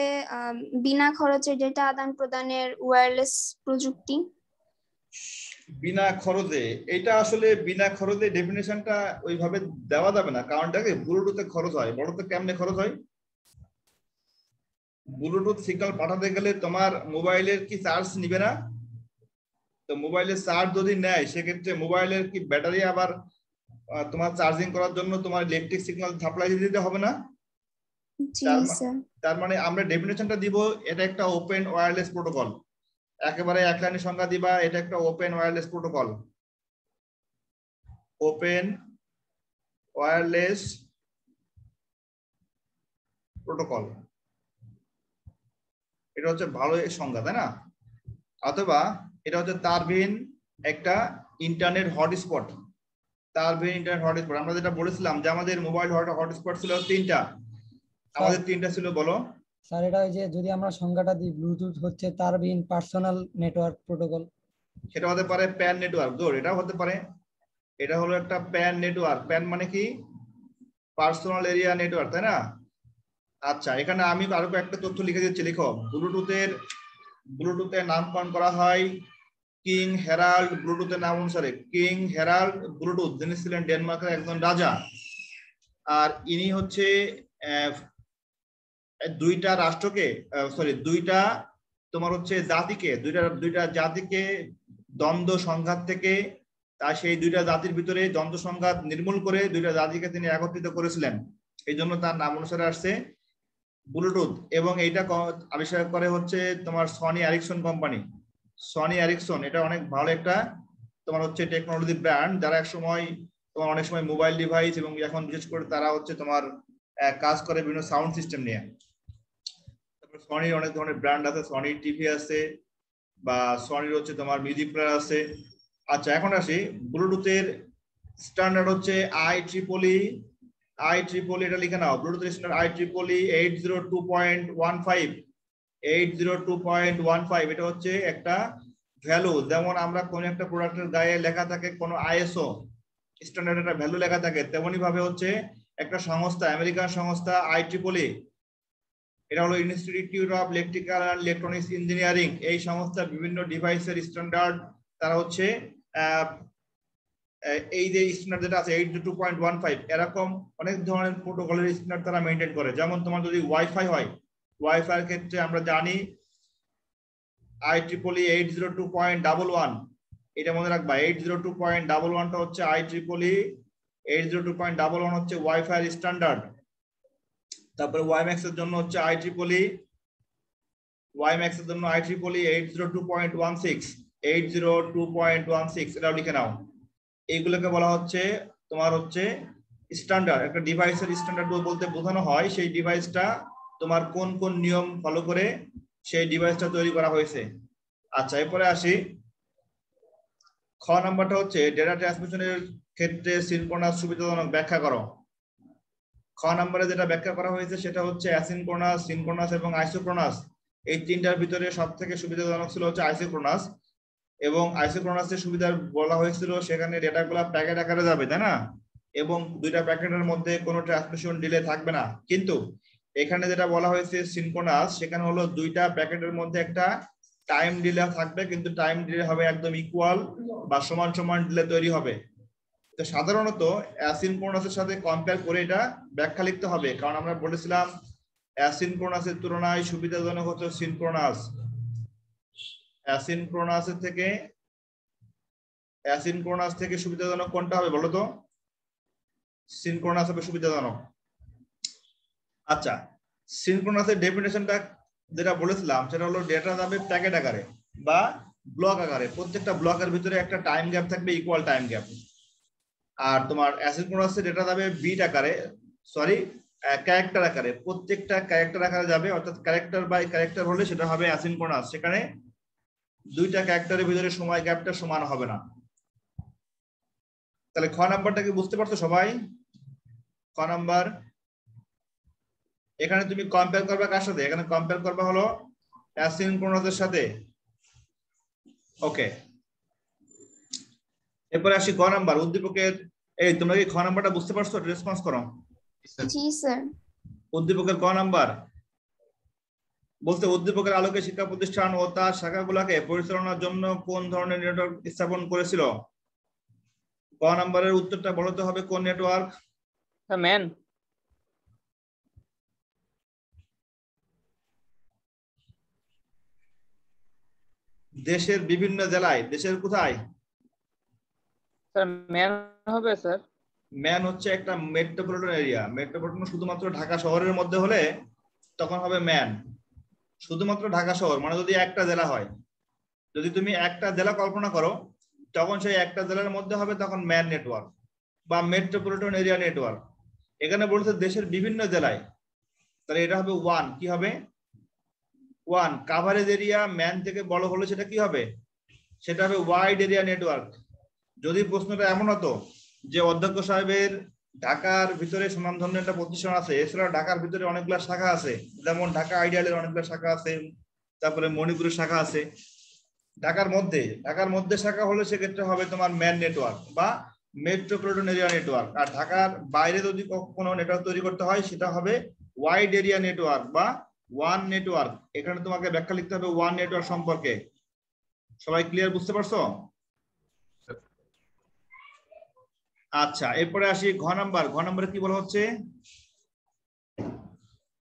Speaker 7: বিনা খরচে ডেটা আদান প্রদানের ওয়্যারলেস প্রযুক্তি।
Speaker 1: বিনা খরচে, এটা আসলে বিনা খরচে ডেফিনেশনটা ওইভাবে দেওয়া যাবে না, কারণ দেখে ব্লুটুথে খরচ হয়। বড়তে কেমনে খরচ হয়? ব্লুটুথ সিগন্যাল পাঠাতে গেলে তোমার মোবাইলের কি চার্জ নিবে না? তো মোবাইলের চার্জ যদি নেয় সেক্ষেত্রে মোবাইলের কি ব্যাটারি আবার তোমার চার্জিং করার জন্য তোমার ইলেকট্রিক সিগন্যাল সাপ্লাই দিতে হবে না? তার মানে আমরা ডেফিনেশনটা দিব এটা একটা ওপেন ওয়্যারলেস প্রোটোকল। একেবারে এক লাইনের সংজ্ঞা দিবা, এটা একটা open wireless protocol. Open wireless protocol, এটা হচ্ছে ভালো সংজ্ঞা, তাই না? অথবা এটা হচ্ছে তারবিহীন একটা ইন্টারনেট হটস্পট। তারবিহীন ইন্টারনেট হটস্পট আমরা যেটা বলেছিলাম যে আমাদের মোবাইল হটস্পট ছিল তিনটা, আমাদের তিনটা ছিল। বলো
Speaker 4: স্যার, এটা যে যদি আমরা সংজ্ঞাটা দিই ব্লুটুথ হচ্ছে তারবিহীন পার্সোনাল নেটওয়ার্ক প্রোটোকল।
Speaker 1: সেটা হতে পারে প্যান নেটওয়ার্ক, ধর এটাও হতে পারে। এটা হলো একটা প্যান নেটওয়ার্ক। প্যান মানে কি? পার্সোনাল এরিয়া নেটওয়ার্ক, তাই না? আচ্ছা, এখানে আমি আরো একটা তথ্য লিখে দিচ্ছি, লিখো। ব্লুটুথের নামকরণ করা হয় কিং হেরাল্ড ব্লুটুথের নাম অনুসারে। কিং হেরাল্ড ব্লুটুথ যিনি ছিলেন ডেনমার্কের একজন রাজা, আর ইনি হচ্ছে দুইটা রাষ্ট্রকে দুইটা তোমার হচ্ছে জাতিকে, দুইটা জাতিকে দ্বন্দ্ব সংঘাত থেকে তা সেই দুইটা জাতির ভিতরে দ্বন্দ্ব সংঘাত নির্মূল করে দুইটা জাতিকে তিনি একত্রিত করেছিলেন। এই জন্য তার নাম অনুসারে আসছে ব্লুটুথ। এবং এইটা আবিষ্কার করে হচ্ছে তোমার Sony Ericsson company. Sony Ericsson এটা অনেক ভালো একটা তোমার হচ্ছে টেকনোলজি ব্র্যান্ড, যারা এক সময় তোমার অনেক সময় মোবাইল ডিভাইস এবং এখন বিশেষ করে তারা হচ্ছে তোমার কাজ করে বিভিন্ন সাউন্ড সিস্টেম নিয়ে। তারপর সনির অনেক ধরনের ব্র্যান্ড আছে, সনি টিভি আছে বা সনির হচ্ছে তোমার মিউজিক প্লেয়ার আছে। আচ্ছা, এখন আসি ব্লুটুথের স্ট্যান্ডার্ড হচ্ছে IEEE। এটা লিখে নাও, ব্লুটুথের স্ট্যান্ডার্ড IEEE 802.15। 802.15 এটা হচ্ছে একটা ভ্যালু। যেমন আমরা কোন একটা প্রোডাক্টের গায়ে লেখা থাকে কোন ISO স্ট্যান্ডার্ড একটা ভ্যালু লেখা থাকে, তেমনি ভাবে হচ্ছে একটা সংস্থা, আমেরিকান সংস্থা IEEE, এটা হলো institute of electrical and electronics engineering. এই সংস্থা বিভিন্ন ডিভাইসের স্ট্যান্ডার্ড তারা হচ্ছে এই যে স্ট্যান্ডার্ড যেটা আছে 802.15 এরকম অনেক ধরনের প্রোটোকলের স্ট্যান্ডার্ড তারা মেইনটেইন করে। যেমন তোমার যদি ওয়াইফাই হয়, ওয়াইফাই এর ক্ষেত্রে আমরা জানি IEEE 802.11, এটা মনে রাখবা। 802.11 টা হচ্ছে IEEE 802.11 হচ্ছে ওয়াইফাই এর স্ট্যান্ডার্ড। তারপরে ওয়াইম্যাক্স এর জন্য হচ্ছে IEEE 802.16। 802.16 এটাও লিখে নাও। এইগুলোকে বলা হচ্ছে তোমার হচ্ছে স্ট্যান্ডার্ড। একটা ডিভাইসের স্ট্যান্ডার্ড বলতে বোঝানো হয় সেই ডিভাইসটা তোমার কোন কোন নিয়ম ফলো করে সেই ডিভাইসটা তৈরি করা হয়েছে। আচ্ছা, এরপরে আসি খ নাম্বারটা হচ্ছে ডেটা ট্রান্সমিশনের ক্ষেত্রে সিনক্রোনাস সুবিধাজনক ব্যাখ্যা করো। খ নাম্বারে যেটা ব্যাখ্যা করা হয়েছে সেটা হচ্ছে অ্যাসিনক্রোনাস, সিনক্রোনাস এবং আইসোক্রোনাস। এই তিনটার ভিতরে সব থেকে সুবিধাজনক ছিল হচ্ছে আইসোক্রোনাস। এবং আইসোক্রোনাসের সুবিধা বলা হয়েছিল সেখানে ডেটাগুলো প্যাকেট আকারে যাবে, তাই না? এবং দুইটা প্যাকেটের মধ্যে কোনো ট্রান্সমিশন ডিলে থাকবে না। কিন্তু এখানে যেটা বলা হয়েছে সিনক্রোনাস, সেখানে হলো দুইটা প্যাকেটের মধ্যে একটা টাইম ডিলে থাকবে, কিন্তু টাইম ডিলে হবে একদম ইকুয়াল বা সমান সমান ডিলে তৈরি হবে। তো সাধারণত অ্যাসিনক্রোনাসের সাথে কম্পেয়ার করে এটা ব্যাখ্যা লিখতে হবে, কারণ আমরা বলেছিলাম অ্যাসিনক্রোনাসের তুলনায় সুবিধাজনক হচ্ছে সিনক্রোনাস। অ্যাসিনক্রোনাস থেকে সুবিধাজনক কোনটা হবে বলো তো? সিনক্রোনাস হবে সুবিধাজনক। আচ্ছা, সিনক্রোনাসের ডেফিনেশনটা যেটা বলেছিলাম সেটা হলো ডেটা যাবে প্যাকেট আকারে বা ব্লক আকারে, প্রত্যেকটা ব্লকের ভিতরে একটা টাইম গ্যাপ থাকবে, ইকুয়াল টাইম গ্যাপ। আর তোমার অ্যাসিনক্রোনাসে ডেটা যাবে বিট আকারে, ক্যারেক্টার আকারে, প্রত্যেকটা ক্যারেক্টার আকারে যাবে, অর্থাৎ ক্যারেক্টার বাই ক্যারেক্টার হলে সেটা হবে অ্যাসিনক্রোনাস। সেখানে দুইটা ক্যারেক্টারের ভিতরে সময় গ্যাপটা সমান হবে না। তাহলে খ নাম্বারটা কি বুঝতে পারছো সবাই? খ নাম্বার, এখানে তুমি কম্পেয়ার করবে কার সাথে? এখানে কম্পেয়ার করবে হলো অ্যাসিনক্রোনাসের সাথে। ওকে, এরপরে আসি গ নাম্বার, উদ্দীপকের। এই তোমরা কি খ নাম্বারটা বুঝতে পারছো? রেসপন্স করো।
Speaker 7: জি স্যার।
Speaker 1: উদ্দীপকের ক নাম্বার বলতে, উদ্দীপকের আলোকে শিক্ষা প্রতিষ্ঠান ও তার শাখাগুলোকে পরিচালনার জন্য কোন ধরনের নেটওয়ার্ক স্থাপন করেছিল? ক নাম্বারের উত্তরটা বলতে হবে কোন নেটওয়ার্ক?
Speaker 3: ম্যান।
Speaker 1: দেশের বিভিন্ন জেলায়, দেশের কোথায়?
Speaker 3: স্যার ম্যান হবে স্যার।
Speaker 1: ম্যান হচ্ছে একটা মেট্রোপলিটন এরিয়া। মেট্রোপলিটন শুধুমাত্র ঢাকা শহরের মধ্যে হলে তখন হবে ম্যান। শুধুমাত্র ঢাকা শহর মানে যদি একটা জেলা হয়, যদি তুমি একটা জেলা কল্পনা করো তখন সেই একটা জেলার মধ্যে হবে তখন ম্যান নেটওয়ার্ক বা মেট্রোপলিটন এরিয়া নেটওয়ার্ক। এখানে বলছে দেশের বিভিন্ন জেলায়, তাহলে এটা হবে ওয়ান। কি হবে? ওয়ান। কাভারেজ এরিয়া ম্যান থেকে বড় হলে সেটা কি হবে? সেটা হবে ওয়াইড এরিয়া নেটওয়ার্ক। যদি প্রশ্নটা এমন হতো যে অধ্যক্ষ সাহেবের ঢাকার ভিতরে সুনামধন্য একটা প্রতিষ্ঠান আছে, এছাড়া ঢাকার ভিতরে অনেকগুলা শাখা আছে, যেমন ঢাকা আইডিয়ালের অনেকগুলা শাখা আছে, তারপরে মণিপুরের শাখা আছে, ঢাকার মধ্যে শাখা হলে সেক্ষেত্রে হবে তোমার ম্যান নেটওয়ার্ক বা মেট্রোপলিটন এরিয়া নেটওয়ার্ক। আর ঢাকার বাইরে যদি কোনো নেটওয়ার্ক তৈরি করতে হয় সেটা হবে ওয়াইড এরিয়া নেটওয়ার্ক বা ওয়ান নেটওয়ার্ক। এখানে তোমাকে ব্যাখ্যা লিখতে হবে ওয়ান নেটওয়ার্ক সম্পর্কে। সবাই ক্লিয়ার, বুঝতে পারছো? আচ্ছা, এরপরে আসি ঘ নাম্বার। ঘ নাম্বারে কি বলা হচ্ছে?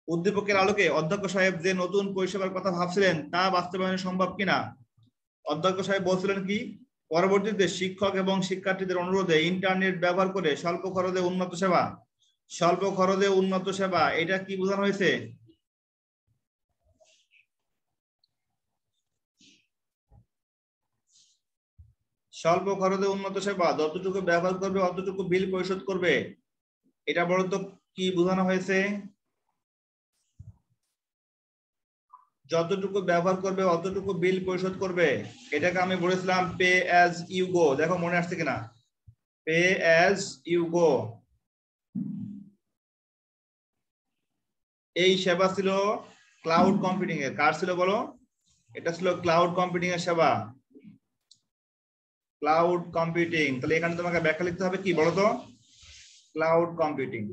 Speaker 1: উদ্দীপকের আলোকে অধ্যক্ষ সাহেব যে নতুন পরিষেবার কথা ভাবছিলেন তা বাস্তবায়ন সম্ভব কিনা? অধ্যক্ষ সাহেব বলছিলেন কি, পরবর্তীতে শিক্ষক এবং শিক্ষার্থীদের অনুরোধে ইন্টারনেট ব্যবহার করে স্বল্প খরচে উন্নত সেবা। স্বল্প খরচে উন্নত সেবা, এটা কি বোঝানো হয়েছে? স্বল্প খরচে উন্নত সেবা, যতটুকু ব্যবহার করবে অতটুকু বিল পরিশোধ করবে, এটা বলতো কি বোঝানো হয়েছে? যতটুকু ব্যবহার করবে অতটুকু বিল পরিশোধ করবে, এটাকে আমি বলেছিলাম পে অ্যাজ ইউ গো। দেখো মনে আসছে কিনা? Pay as you go. এই সেবা ছিল ক্লাউড কম্পিউটিং এর। কার ছিল বলো? এটা ছিল ক্লাউড কম্পিউটিং এর সেবা, ক্লাউড কম্পিউটিং। তাহলে এখানে তোমাকে ব্যাখ্যা লিখতে হবে কি বলতো? Cloud computing.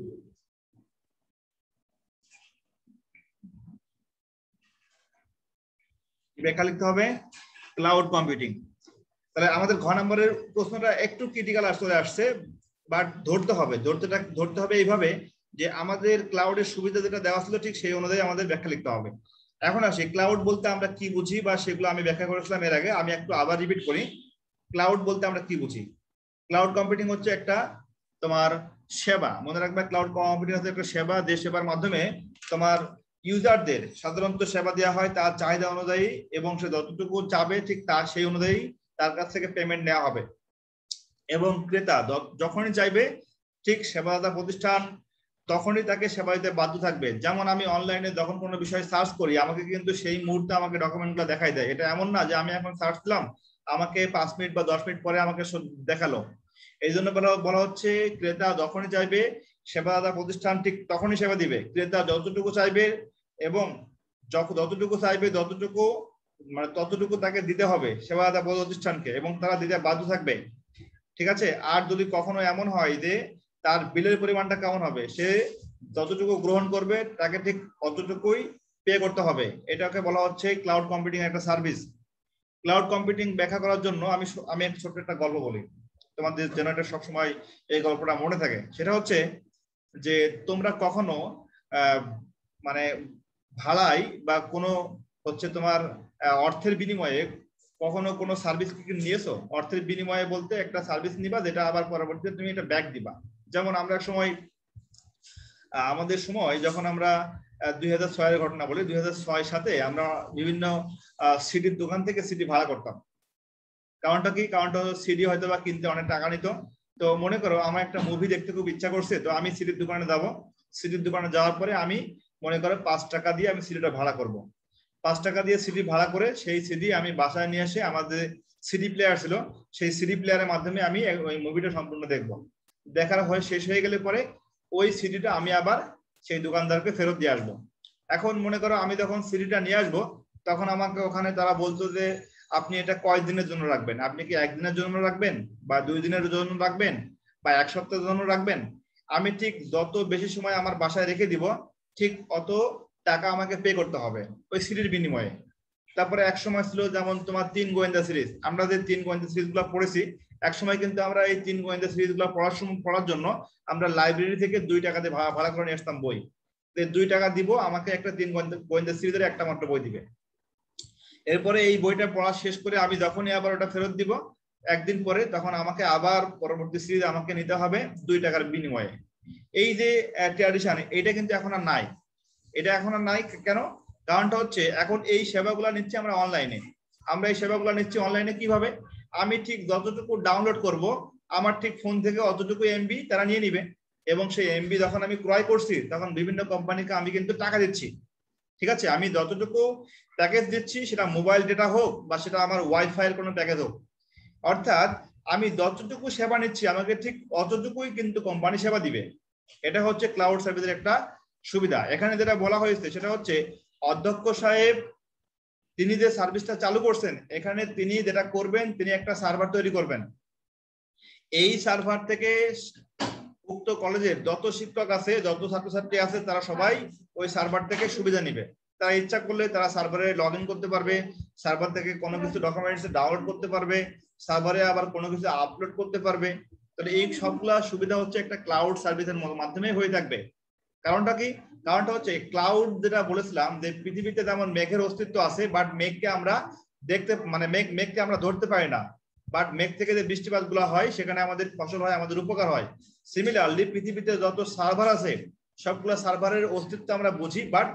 Speaker 1: ব্যাখ্যা লিখতে হবে ক্লাউড কম্পিউটিং। তাহলে আমাদের ঘ নম্বরের প্রশ্নটা একটু ক্রিটিক্যাল চলে আসছে, বাট ধরতে হবে এইভাবে যে আমাদের ক্লাউডের সুবিধা যেটা দেওয়া ছিল ঠিক সেই অনুযায়ী আমাদের ব্যাখ্যা লিখতে হবে। এখন আসি ক্লাউড বলতে আমরা কি বুঝি, বা সেগুলো আমি ব্যাখ্যা করেছিলাম এর আগে, আমি একটু আবার রিপিট করি। ক্লাউড বলতে আমরা কি বুঝি? ক্লাউড কম্পিউটিং হচ্ছে একটা তোমার সেবা, মনে রাখবে ক্লাউড কম্পিউটিং হচ্ছে একটা সেবা, যে সেবার মাধ্যমে তোমার ইউজারদের সাধারণত সেবা দেওয়া হয় তার চাহিদা অনুযায়ী, এবং সে যতটুকু চাবে ঠিক তার সেই অনুযায়ী তার কাছ থেকে পেমেন্ট নেওয়া হবে। এবং ক্রেতা যখনই চাইবে ঠিক সেবাদাতা প্রতিষ্ঠান তখনই তাকে সেবা দিতে বাধ্য থাকবে। যেমন আমি অনলাইনে যখন কোনো বিষয় সার্চ করি আমাকে কিন্তু সেই মুহূর্তে আমাকে ডকুমেন্টগুলো দেখাই দেয়। এটা এমন না যে আমি এখন সার্চ দিলাম আমাকে 5 মিনিট বা 10 মিনিট পরে আমাকে দেখালো। এই জন্য বলা হচ্ছে ক্রেতা যখনই চাইবে সেবাদাতা প্রতিষ্ঠান ঠিক তখনই সেবা দিবে। ক্রেতা যতটুকু চাইবে এবং যতটুকু চাইবে ততটুকু তাকে দিতে হবে সেবাদাতা প্রতিষ্ঠানকে, এবং তারা দিতে বাধ্য থাকবে। ঠিক আছে? আর যদি কখনো এমন হয় যে তার বিলের পরিমাণটা কেমন হবে, সে যতটুকু গ্রহণ করবে তাকে ঠিক অতটুকুই পে করতে হবে। এটাকে বলা হচ্ছে ক্লাউড কম্পিউটিং একটা সার্ভিস। ক্লাউড কম্পিউটিং ব্যাখ্যা করার জন্য আমি একটা ছোট্ট একটা গল্প বলি, তোমাদের যেন এটা সবসময় এই গল্পটা মনে থাকে। সেটা হচ্ছে যে তোমরা কখনো মানে ভাড়াই বা কোনো হচ্ছে তোমার অর্থের বিনিময়ে কখনো কোনো সার্ভিস কি নিয়েছো? অর্থের বিনিময়ে বলতে একটা সার্ভিস নিবা যেটা আবার পরবর্তীতে তুমি এটা ব্যাক দিবা। যেমন আমরা এক সময় আমাদের সময় যখন আমরা 2006 এর ঘটনা বলি, 2006 সাথে আমরা বিভিন্ন সিডির দোকান থেকে সিডি ভাড়া করতাম। কারণটা কি? কারণটা সিডি হয়তো বা কিনতে অনেক টাকা নিত। তো মনে করো আমার একটা মুভি দেখতে খুব ইচ্ছা করছে, তো আমি সিডির দোকানে যাবো। সিডির দোকানে যাওয়ার পরে আমি মনে করো 5 টাকা দিয়ে আমি সিডিটা ভাড়া করব। 5 টাকা দিয়ে সিডি ভাড়া করে সেই সিডি আমি বাসায় নিয়ে এসে, আমাদের সিডি প্লেয়ার ছিল, সেই সিডি প্লেয়ারের মাধ্যমে আমি ওই মুভিটা সম্পূর্ণ দেখব। দেখার হয় শেষ হয়ে গেলে পরে ওই সিডিটা আমি আবার সেই দোকানদারকে ফেরত দিয়ে আসবো। এখন মনে করো আমি যখন সিডিটা নিয়ে আসবো, তখন আমাকে ওখানে তারা বলতো যে আপনি এটা কয় দিনের জন্য রাখবেন? আপনি কি 1 দিনের জন্য রাখবেন, বা 2 দিনের জন্য রাখবেন, বা 1 সপ্তাহের জন্য রাখবেন? আমি ঠিক যত বেশি সময় আমার বাসায় রেখে দিব, ঠিক অত টাকা আমাকে পে করতে হবে ওই সিডির বিনিময়ে। তারপরে এক সময় ছিল যেমন তোমার 3 গোয়েন্দা সিরিজ, আমরা যে 3 গোয়েন্দা সিরিজ গুলো পড়েছি, এক সময় কিন্তু আমরা এই 3 গোয়েন্দা সিরিজ গুলো পড়ার জন্য আমরা লাইব্রেরি থেকে 2 টাকা দিয়ে ভাড়া করে নিয়ে আসতাম বই। 2 টাকা দিব, আমাকে একটা 3 গোয়েন্দা সিরিজের একটা মাত্র বই দিবে। এরপরে এই বইটা পড়া শেষ করে আমি যখনই আবার ওটা ফেরত দিব একদিন পরে, তখন আমাকে আবার পরবর্তী সিরিজ আমাকে নিতে হবে 2 টাকার বিনিময়ে। এই যে ট্র্যাডিশন, এটা কিন্তু এখন আর নাই। এটা এখন আর নাই কেন? কারণটা হচ্ছে এখন এই সেবাগুলো নিচ্ছি আমরা অনলাইনে। আমরা এই সেবাগুলো নিচ্ছি অনলাইনে কিভাবে? আমি ঠিক যতটুকু ডাউনলোড করব, আমার ঠিক ফোন থেকে অতটুকু এমবি তারা নিয়ে নিবে, এবং সেই এমবি যখন আমি ক্রয় করছি তখন বিভিন্ন কোম্পানিকে আমি কিন্তু টাকা দিচ্ছি। ঠিক আছে, আমি যতটুকু প্যাকেজ দিচ্ছি সেটা মোবাইল ডেটা হোক বা সেটা আমার ওয়াইফাই এর কোনো প্যাকেজ হোক, অর্থাৎ আমি যতটুকু সেবা নিচ্ছি আমাকে ঠিক অতটুকুই কিন্তু কোম্পানি সেবা দিবে। এটা হচ্ছে ক্লাউড সার্ভিসের একটা সুবিধা। এখানে যেটা বলা হয়েছে সেটা হচ্ছে অধ্যক্ষ সাহেব তিনি যে সার্ভিসটা চালু করছেন, এখানে তিনি যেটা করবেন, তিনি একটা সার্ভার তৈরি করবেন। এই সার্ভার থেকে উক্ত কলেজের যত শিক্ষক আছে, যত ছাত্রছাত্রী আছে, তারা সবাই ওই সার্ভার থেকে সুবিধা নিবে। তারা ইচ্ছা করলে তারা সার্ভারে লগ ইন করতে পারবে, সার্ভার থেকে কোনো কিছু ডকুমেন্টস ডাউনলোড করতে পারবে, সার্ভারে আবার কোনো কিছু আপলোড করতে পারবে। তাহলে এই সবগুলা সুবিধা হচ্ছে একটা ক্লাউড সার্ভিসের মাধ্যমে হয়ে থাকবে। কারণটা কি? কারণটা হচ্ছে ক্লাউড যেটা বলেছিলাম যে পৃথিবীতে যেমন মেঘের অস্তিত্ব আছে, বাট মেঘকে আমরা দেখতে মানে মেঘকে আমরা ধরতে পারি না, বাট মেঘ থেকে যে বৃষ্টিপাত গুলো হয় সেখানে আমাদের ফসল হয়, আমাদের উপকার হয়। সিমিলারলি পৃথিবীতে যত সার্ভার আছে সবগুলো সার্ভারের অস্তিত্ব আমরা বুঝি, বাট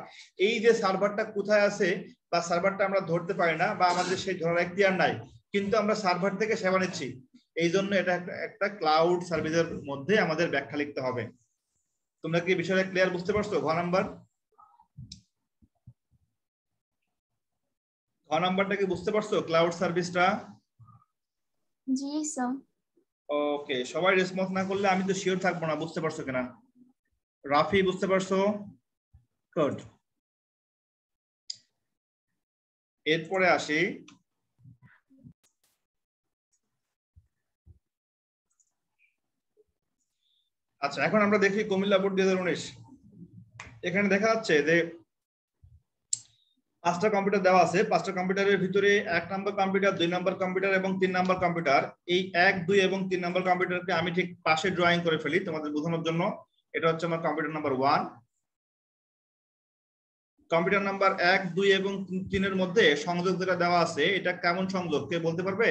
Speaker 1: এই যে সার্ভারটা কোথায় আছে বা সার্ভারটা আমরা ধরতে পারি না, বা আমাদের সেই ধরার এখতিয়ার নাই, কিন্তু আমরা সার্ভার থেকে সেবা নিচ্ছি। এই জন্য এটা একটা ক্লাউড সার্ভিসের মধ্যে আমাদের ব্যাখ্যা লিখতে হবে। তোমরা কি বিষয়টা ক্লিয়ার বুঝতে পারছো? ঘ নাম্বারটা কি বুঝতে পারছো? ক্লাউড সার্ভিসটা?
Speaker 7: জি স্যার।
Speaker 1: ওকে, সবাই রেসপন্স না করলে আমি তো শিওর থাকবো না বুঝতে পারছো কিনা। রাফি বুঝতে পারছো? গুড। এরপরে আসি আচ্ছা, এখন আমরা দেখি কুমিল্লা বোর্ড 2019। এখানে দেখা যাচ্ছে যে 5টা কম্পিউটার দেওয়া আছে। 5টা কম্পিউটারের ভিতরে 1 নম্বর কম্পিউটার, 2 নম্বর কম্পিউটার এবং 3 নম্বর কম্পিউটার। এই 1, 2 এবং 3 নম্বর কম্পিউটারকে আমি ঠিক পাশে ড্রয়িং করে ফেলি তোমাদের বোঝানোর জন্য। এটা হচ্ছে আমার কম্পিউটার নাম্বার 1। কম্পিউটার নাম্বার 1, 2 এবং 3 এর মধ্যে সংযোগ যেটা দেওয়া আছে এটা কেমন সংযোগ কে বলতে পারবে?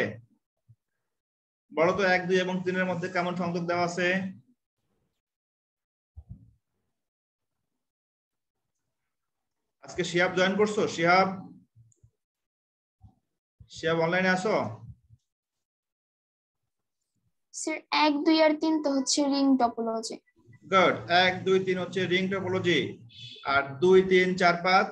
Speaker 1: বলো তো 1, 2 এবং 3 এর মধ্যে কেমন সংযোগ দেওয়া আছে? আজকে শিহাব জয়েন করছো? শিহাব অনলাইনে আসো?
Speaker 7: স্যার 1, 2 আর 3 তো হচ্ছে রিং টপোলজি।
Speaker 1: গুড। 1, 2, 3 হচ্ছে রিং টপোলজি, আর 2, 3, 4, 5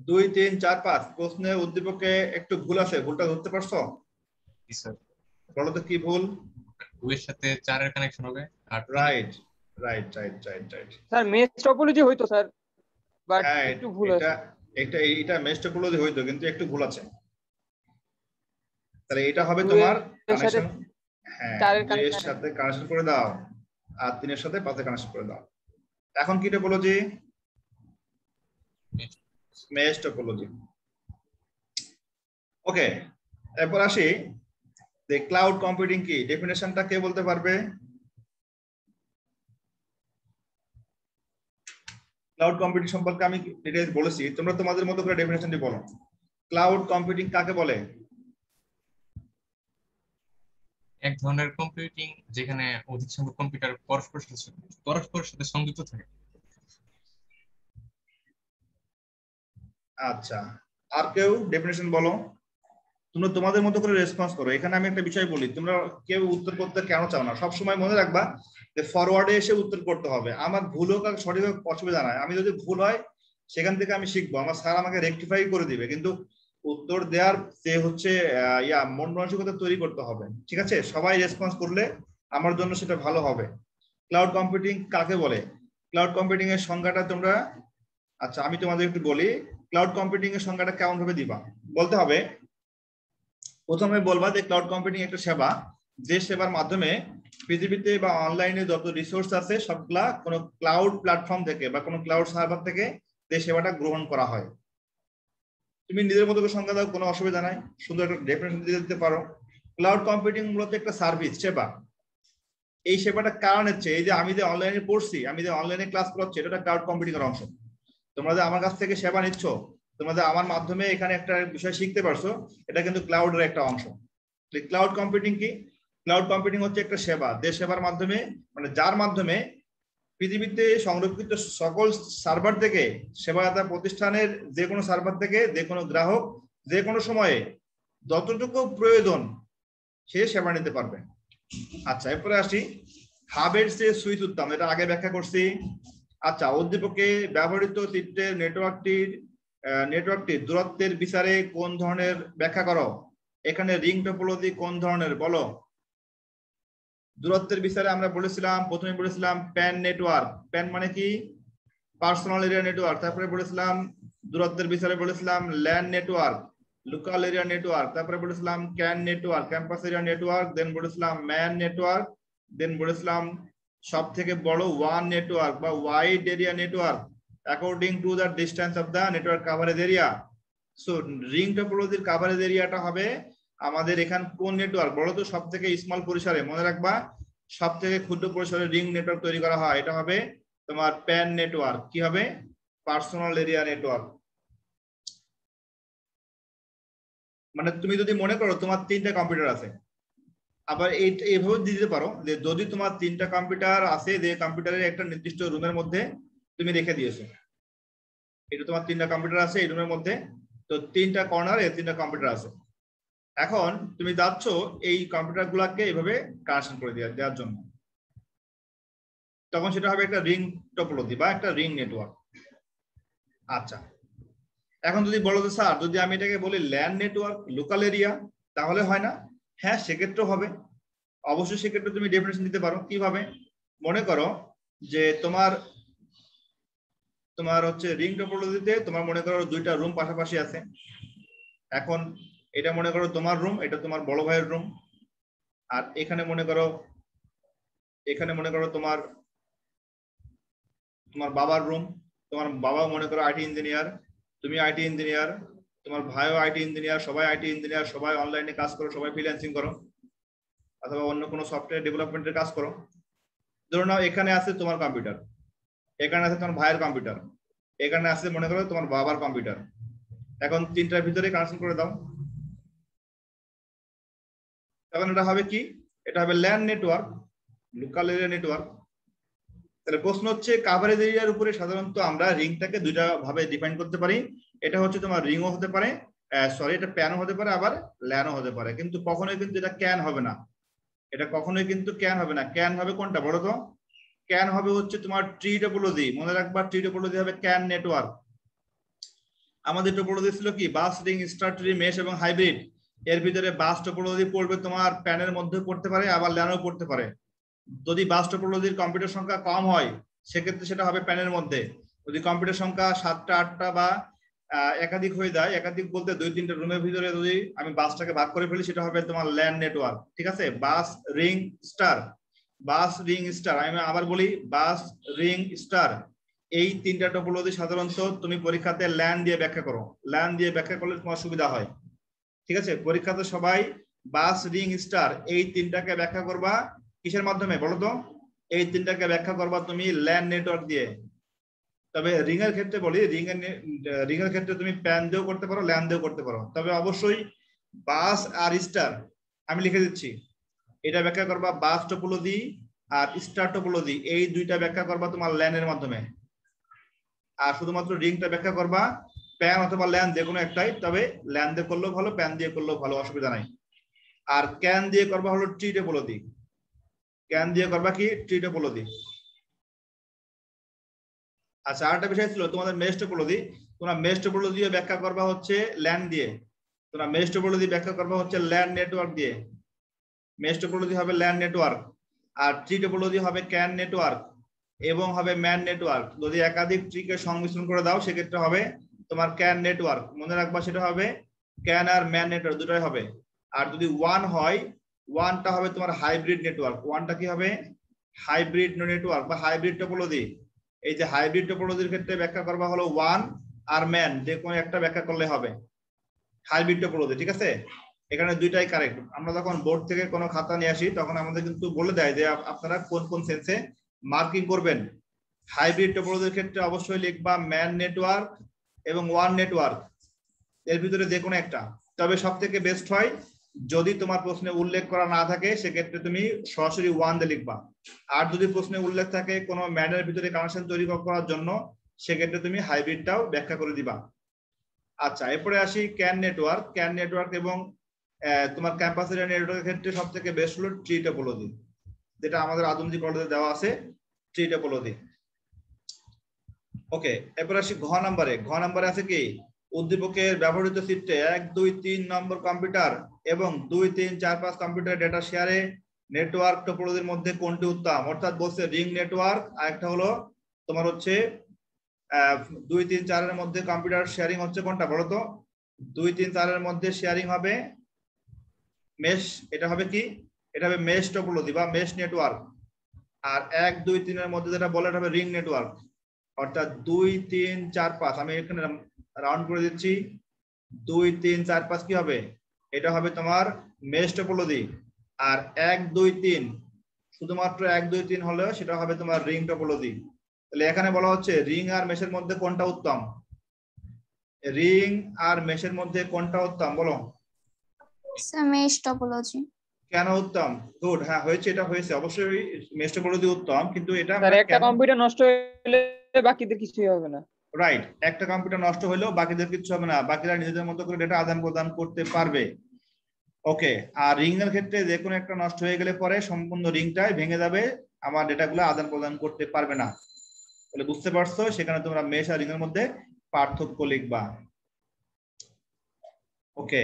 Speaker 1: 2, 3, 4, 5 প্রশ্নের উদ্দীপকে একটু ভুল আছে, ভুলটা ধরতে পারছো?
Speaker 2: জি স্যার।
Speaker 1: বলো তো কি ভুল?
Speaker 2: 2 এর সাথে 4 এর কানেকশন হবে আর
Speaker 1: রাইট।
Speaker 3: স্যার মেশ টপোলজি হইতো স্যার, বাট একটু ভুল আছে।
Speaker 1: এটা মেশ টপোলজি হইতো, কিন্তু একটু ভুল আছে। তাহলে এটা হবে
Speaker 3: 2
Speaker 1: তোমার
Speaker 3: এর সাথে
Speaker 1: কানেকশন। হ্যাঁ
Speaker 3: 4 এর
Speaker 1: 2 এর
Speaker 3: কানেকশন।
Speaker 1: সাথে কানেকশন করে দাও আর 3 এর সাথে 5 এর কানেকশন করে দাও। এখন কি টপোলজি? Mesh topology. ওকে, এরপর আসি যে ক্লাউড কম্পিউটিং কি, ডেফিনেশনটা কে বলতে পারবে? ক্লাউড কম্পিউটিং সম্পর্কে আমি ডিটেইলস বলেছি, তোমরা তোমাদের মতো করে ডেফিনেশনটি বলো। ক্লাউড কম্পিউটিং কাকে বলে?
Speaker 2: এক ধরনের কম্পিউটিং যেখানে অধিক সংখ্যক কম্পিউটার পরস্পরের সাথে সংযুক্ত থাকে।
Speaker 1: আচ্ছা, আর কেউ ডেফিনেশন বলো। তোমরা তোমাদের মতো করে রেসপন্স করো। এখানে আমি একটা বিষয় বলি, তোমরা কেউ উত্তর করতে কেন চাও না, সবসময় মনে রাখবা যে ফরওয়ার্ডে এসে উত্তর করতে হবে। আমার ভুল হোক আর সঠিক হোক অসুবিধা নাই, আমি যদি ভুল হয় সেখান থেকে আমি শিখবো, আমার স্যার আমাকে রেকটিফাই করে দিবে, কিন্তু উত্তর দেওয়ার যে হচ্ছে মন মানসিকতা তৈরি করতে হবে। ঠিক আছে, সবাই রেসপন্স করলে আমার জন্য সেটা ভালো হবে। ক্লাউড কম্পিউটিং কাকে বলে? ক্লাউড কম্পিউটিং এর সংজ্ঞাটা তোমরা, আচ্ছা আমি তোমাদের একটু বলি, ক্লাউড কম্পিউটিং এর সংজ্ঞাটা কেমন ভাবে দিবা বলতে হবে। প্রথমে বলবা যে ক্লাউড কম্পিউটিং একটা সেবা, যে সেবার মাধ্যমে পৃথিবীতে বা অনলাইনে যত রিসোর্স আছে সবগুলা কোনো ক্লাউড প্ল্যাটফর্ম থেকে বা কোনো ক্লাউড সার্ভার থেকে যে সেবাটা গ্রহণ করা হয়। তুমি নিজের মতো করে সংজ্ঞা দাও, কোনো অসুবিধা নাই, সুন্দর একটা ডেফিনেশন দিয়ে দিতে পারো। ক্লাউড কম্পিউটিং মূলত একটা সার্ভিস, সেবা। এই সেবাটা কারণ হচ্ছে এই যে আমি যে অনলাইনে পড়ছি, আমি যে অনলাইনে ক্লাস করাচ্ছি, এটা ক্লাউড কম্পিউটিং এর অংশ। তোমরা যে আমার কাছ থেকে সেবা নিচ্ছ, তোমরা যে আমার মাধ্যমে এখানে একটা বিষয় শিখতে পারছো, এটা কিন্তু ক্লাউডের একটা অংশ। ক্লাউড কম্পিউটিং কি? ক্লাউড কম্পিউটিং হচ্ছে একটা সেবা, যে সেবার মাধ্যমে মানে যার মাধ্যমে পৃথিবীতে সংরক্ষিত সকল সার্ভার থেকে, সেবাদাতা প্রতিষ্ঠানের যে কোনো সার্ভার থেকে যে কোনো গ্রাহক যে কোনো সময়ে যতটুকু প্রয়োজন সে সেবা নিতে পারবে। আচ্ছা, এরপরে আসি হাবের যে সুইচ উত্তম, এটা আগে ব্যাখ্যা করছি। আচ্ছা, উদ্দীপকে ব্যবহৃত চিত্রের নেটওয়ার্কটির দূরত্বের বিচারে কোন ধরনের ব্যাখ্যা করো? এখানে রিং টপোলজি কোন ধরনের বলো? দূরত্বের বিচারে আমরা বলেছিলাম, প্রথমে বলেছিলাম প্যান নেটওয়ার্ক। প্যান মানে কি? Personal area network. তারপরে বলেছিলাম দূরত্বের বিচারে বলেছিলাম LAN network, local area network. তারপরে বলেছিলাম CAN network, campus area network. Then বলেছিলাম ম্যান নেটওয়ার্ক। দেন বলেছিলাম সব থেকে বড় ওয়ান নেটওয়ার্ক বা wide area network according to the distance of the network coverage area. So ring টপোলজির কাভারেজ এরিয়াটা হবে আমাদের এখান কোন নেটওয়ার্ক বলো তো? সব থেকে স্মল পরিসরে, মনে রাখবা সব থেকে ক্ষুদ্র পরিসরে রিং নেটওয়ার্ক তৈরি করা হয়, এটা হবে তোমার প্যান নেটওয়ার্ক। কি হবে? Personal area network. মানে তুমি যদি মনে করো তোমার 3টা কম্পিউটার আছে, আবার এইভাবে দিতে পারো যে যদি তোমার 3টা কম্পিউটার আছে, যে কম্পিউটারের একটা নির্দিষ্ট রুমের মধ্যে তুমি রেখে দিয়েছো, এটা তোমার 3টা কম্পিউটার আছে এই রুমের মধ্যে, তো 3টা কর্নারে 3টা কম্পিউটার আছে। এখন তুমি যাচ্ছ এই কম্পিউটার গুলাকে এইভাবে কানেকশন করে দেওয়ার জন্য, তখন সেটা হবে একটা রিং টপোলজি বা একটা রিং নেটওয়ার্ক। আচ্ছা, এখন যদি বলো যে স্যার যদি আমি এটাকে বলি ল্যান্ড নেটওয়ার্ক, লোকাল এরিয়া, তাহলে হয় না? হ্যাঁ, সেক্ষেত্রেও হবে। অবশ্যই সেক্ষেত্রে তুমি ডেফিনেশন দিতে পারো। কিভাবে? মনে করো যে তোমার হচ্ছে রিং টপোলজিতে তোমার মনে করো 2টা রুম পাশাপাশি আছে। এখন এটা মনে করো তোমার রুম, এটা তোমার বড় ভাইয়ের রুম, আর এখানে মনে করো তোমার বাবার রুম। তোমার বাবা মনে করো আইটি ইঞ্জিনিয়ার, তুমি আইটি ইঞ্জিনিয়ার, তোমার ভাইও আইটি ইঞ্জিনিয়ার, সবাই আইটি ইঞ্জিনিয়ার, সবাই অনলাইনে কাজ করো, সবাই ফ্রিল্যান্সিং করো অথবা অন্য কোনো সফটওয়্যার ডেভেলপমেন্টের কাজ করো। ধরো নাও এখানে আছে তোমার কম্পিউটার, এখানে আছে তোমার ভাইয়ের কম্পিউটার, এখানে আছে মনে করো তোমার বাবার কম্পিউটার। এখন 3টার ভিতরে কানেকশন করে দাও, তখন এটা হবে কি? এটা হবে land network, local area network. তাহলে প্রশ্ন হচ্ছে কাভারেজ এরিয়ার উপরে সাধারণত আমরা রিংটাকে 2টা ভাবে ডিফাইন করতে পারি। এটা হচ্ছে তোমার রিংও হতে পারে, এটা প্যানও হতে পারে, আবার ল্যানও হতে পারে, কিন্তু কখনোই কিন্তু এটা ক্যান হবে না। এটা কখনোই কিন্তু ক্যান হবে না। ক্যান হবে কোনটা বলো তো? ক্যান হবে হচ্ছে তোমার ট্রি টপোলজি। মনে রাখবা ট্রি টপোলজি হবে ক্যান নেটওয়ার্ক। আমাদের টপোলজি ছিল কি? বাস, রিং, স্টার ট্রি, মেশ এবং হাইব্রিড। এর ভিতরে বাস টপোলজি পড়বে তোমার প্যানের মধ্যে পড়তে পারে, আবার ল্যানও পড়তে পারে। যদি বাস টপোলজির কম্পিউটার সংখ্যা কম হয় সেক্ষেত্রে সেটা হবে প্যানের মধ্যে। যদি কম্পিউটার সংখ্যা 7টা 8টা বা একাধিক হয়ে যায়, একাধিক বলতে 2-3টা রুমের ভিতরে যদি আমি বাসটাকে ভাগ করে ফেলি সেটা হবে তোমার ল্যান নেটওয়ার্ক। ঠিক আছে, বাস রিং স্টার, বাস রিং স্টার, আমি আবার বলি বাস রিং স্টার, এই 3টা টপোলজি সাধারণত তুমি পরীক্ষাতে ল্যান দিয়ে ব্যাখ্যা করো, ল্যান দিয়ে ব্যাখ্যা করলে তোমার সুবিধা হয়। ঠিক আছে, পরীক্ষাতে সবাই বাস রিং স্টার এই 3টাকে ব্যাখ্যা করবা কিসের মাধ্যমে বলো তো? এই 3টাকে ব্যাখ্যা করবা তুমি ল্যান নেটওয়ার্ক দিয়ে। তবে রিং এর ক্ষেত্রে বলি, রিং এর ক্ষেত্রে তুমি প্যান দিয়েও করতে পারো, ল্যান দিয়েও করতে পারো। তবে অবশ্যই বাস আর স্টার আমি লিখে দিচ্ছি, এটা ব্যাখ্যা করবা বাস টপোলজি আর স্টার টপোলজি, এই 2টা ব্যাখ্যা করবা তোমার ল্যানের মাধ্যমে। আর শুধুমাত্র রিংটা ব্যাখ্যা করবা প্যান অথবা ল্যান যে কোনো একটাই, তবে ল্যান দিয়ে করলেও ভালো, প্যান দিয়ে করলেও ভালো, অসুবিধা নাই। আর ক্যান দিয়ে করবা হলো ট্রি টপোলজি, ক্যান দিয়ে করবা কি ট্রি টপোলজি। আচ্ছা, আরেকটা বিষয় ছিল তোমাদের মেশ টপোলজি, তোমরা মেশ টপোলজি ব্যাখ্যা করবা হচ্ছে ল্যান দিয়ে, তোমরা মেশ টপোলজি ব্যাখ্যা করবা হচ্ছে ল্যান নেটওয়ার্ক দিয়ে। মেশ টপোলজি হবে ল্যান নেটওয়ার্ক, আর ট্রি টপোলজি হবে ক্যান নেটওয়ার্ক এবং হবে ম্যান নেটওয়ার্ক। যদি একাধিক ট্রিকে সংমিশ্রণ করে দাও সেক্ষেত্রে হবে তোমার ক্যান নেটওয়ার্ক। মনে রাখবা সেটা হবে ক্যান আর ম্যান নেটওয়ার্ক দুটোই হবে। আর যদি ওয়ান হয়, ওয়ানটা হবে তোমার হাইব্রিড নেটওয়ার্ক। ওয়ানটা কি হবে? হাইব্রিড নেটওয়ার্ক বা হাইব্রিড টপোলজি। এই যে হাইব্রিড টপোলজির ক্ষেত্রে ব্যাখ্যা করবা হলো ওয়ান আর ম্যান, যে কোনো একটা ব্যাখ্যা করলে হবে হাইব্রিড টপোলজি। ঠিক আছে, এখানে 2টাই কারেক্ট। আমরা যখন বোর্ড থেকে কোনো খাতা নিয়ে আসি তখন আমাদের কিন্তু বলে দেয় যে আপনারা কোন কোন সেন্সে মার্কিং করবেন। হাইব্রিড টপোলজির ক্ষেত্রে অবশ্যই লিখবা ম্যান নেটওয়ার্ক এবং ওয়ান নেটওয়ার্ক, এর ভিতরে যে কোনো একটা। তবে সব থেকে বেস্ট হয় যদি তোমার প্রশ্নে উল্লেখ করা না থাকে সেক্ষেত্রে তুমি সরাসরি ওয়ান দিয়ে লিখবা। আর যদি প্রশ্নে উল্লেখ থাকে কোনো ম্যানের ভিতরে কানেকশন তৈরি করার জন্য সেক্ষেত্রে তুমি হাইব্রিডটাও ব্যাখ্যা করে দিবা। আচ্ছা, এরপরে আসি ক্যান নেটওয়ার্ক। ক্যান নেটওয়ার্ক এবং তোমার ক্যাম্পাস এরিয়া নেটওয়ার্কের ক্ষেত্রে সব থেকে বেস্ট হলো ট্রি টপোলজি, যেটা আমাদের আদমজি কলেজে দেওয়া আছে, ট্রি টপোলজি। ওকে, এরপর আসি ঘ নাম্বারে। ঘ নাম্বারে আছে কি উদ্দীপকের ব্যবহৃত চিত্রে 1, 2, 3 নম্বর কম্পিউটার এবং 2, 3, 4, 5 কম্পিউটার ডেটা শেয়ারে নেটওয়ার্ক টপোলজির মধ্যে কোনটি উত্তম? অর্থাৎ বলছে রিং নেটওয়ার্ক, আর একটা হলো তোমার হচ্ছে 2, 3, 4 এর মধ্যে কম্পিউটার শেয়ারিং হচ্ছে কোনটা বলো তো? 2, 3, 4 এর মধ্যে শেয়ারিং হবে মেশ, এটা হবে কি? এটা হবে মেশ টপোলজি বা মেশ নেটওয়ার্ক। আর 1, 2, 3 এর মধ্যে যেটা বলে এটা হবে রিং নেটওয়ার্ক। অর্থাৎ 2, 3, 4, 5 আমি এখানে রাউন্ড করে দিচ্ছি, 2, 3, 4, 5 কি হবে? এটা হবে তোমার মেশ টপোলজি। আর 1, 2, 3 শুধুমাত্র 1, 2, 3 হলেও সেটা হবে তোমার রিং টপোলজি। তাহলে এখানে বলা হচ্ছে রিং আর মেশের মধ্যে কোনটা উত্তম? রিং আর মেশের মধ্যে কোনটা উত্তম বলো?
Speaker 7: Mesh topology.
Speaker 1: কেন উত্তম? গুড, হ্যাঁ হয়েছে, এটা হয়েছে অবশ্যই মেশ টপোলজি উত্তম, কিন্তু এটা
Speaker 3: স্যার একটা কম্পিউটার নষ্ট হলে বাকিদের কিছুই হবে না।
Speaker 1: রাইট, একটা কম্পিউটার নষ্ট হলেও বাকিদের কিছু হবে না, বাকিরা নিজেদের মতো করে ডেটা আদান প্রদান করতে পারবে। ওকে, আর রিং এর ক্ষেত্রে যে কোনো একটা নষ্ট হয়ে গেলে পরে সম্পূর্ণ রিংটাই ভেঙে যাবে, আমার ডেটাগুলো আদান প্রদান করতে পারবে না। তাহলে বুঝতে পারছো, সেখানে তোমরা মেশ আর রিং এর মধ্যে পার্থক্য লিখবা। ওকে,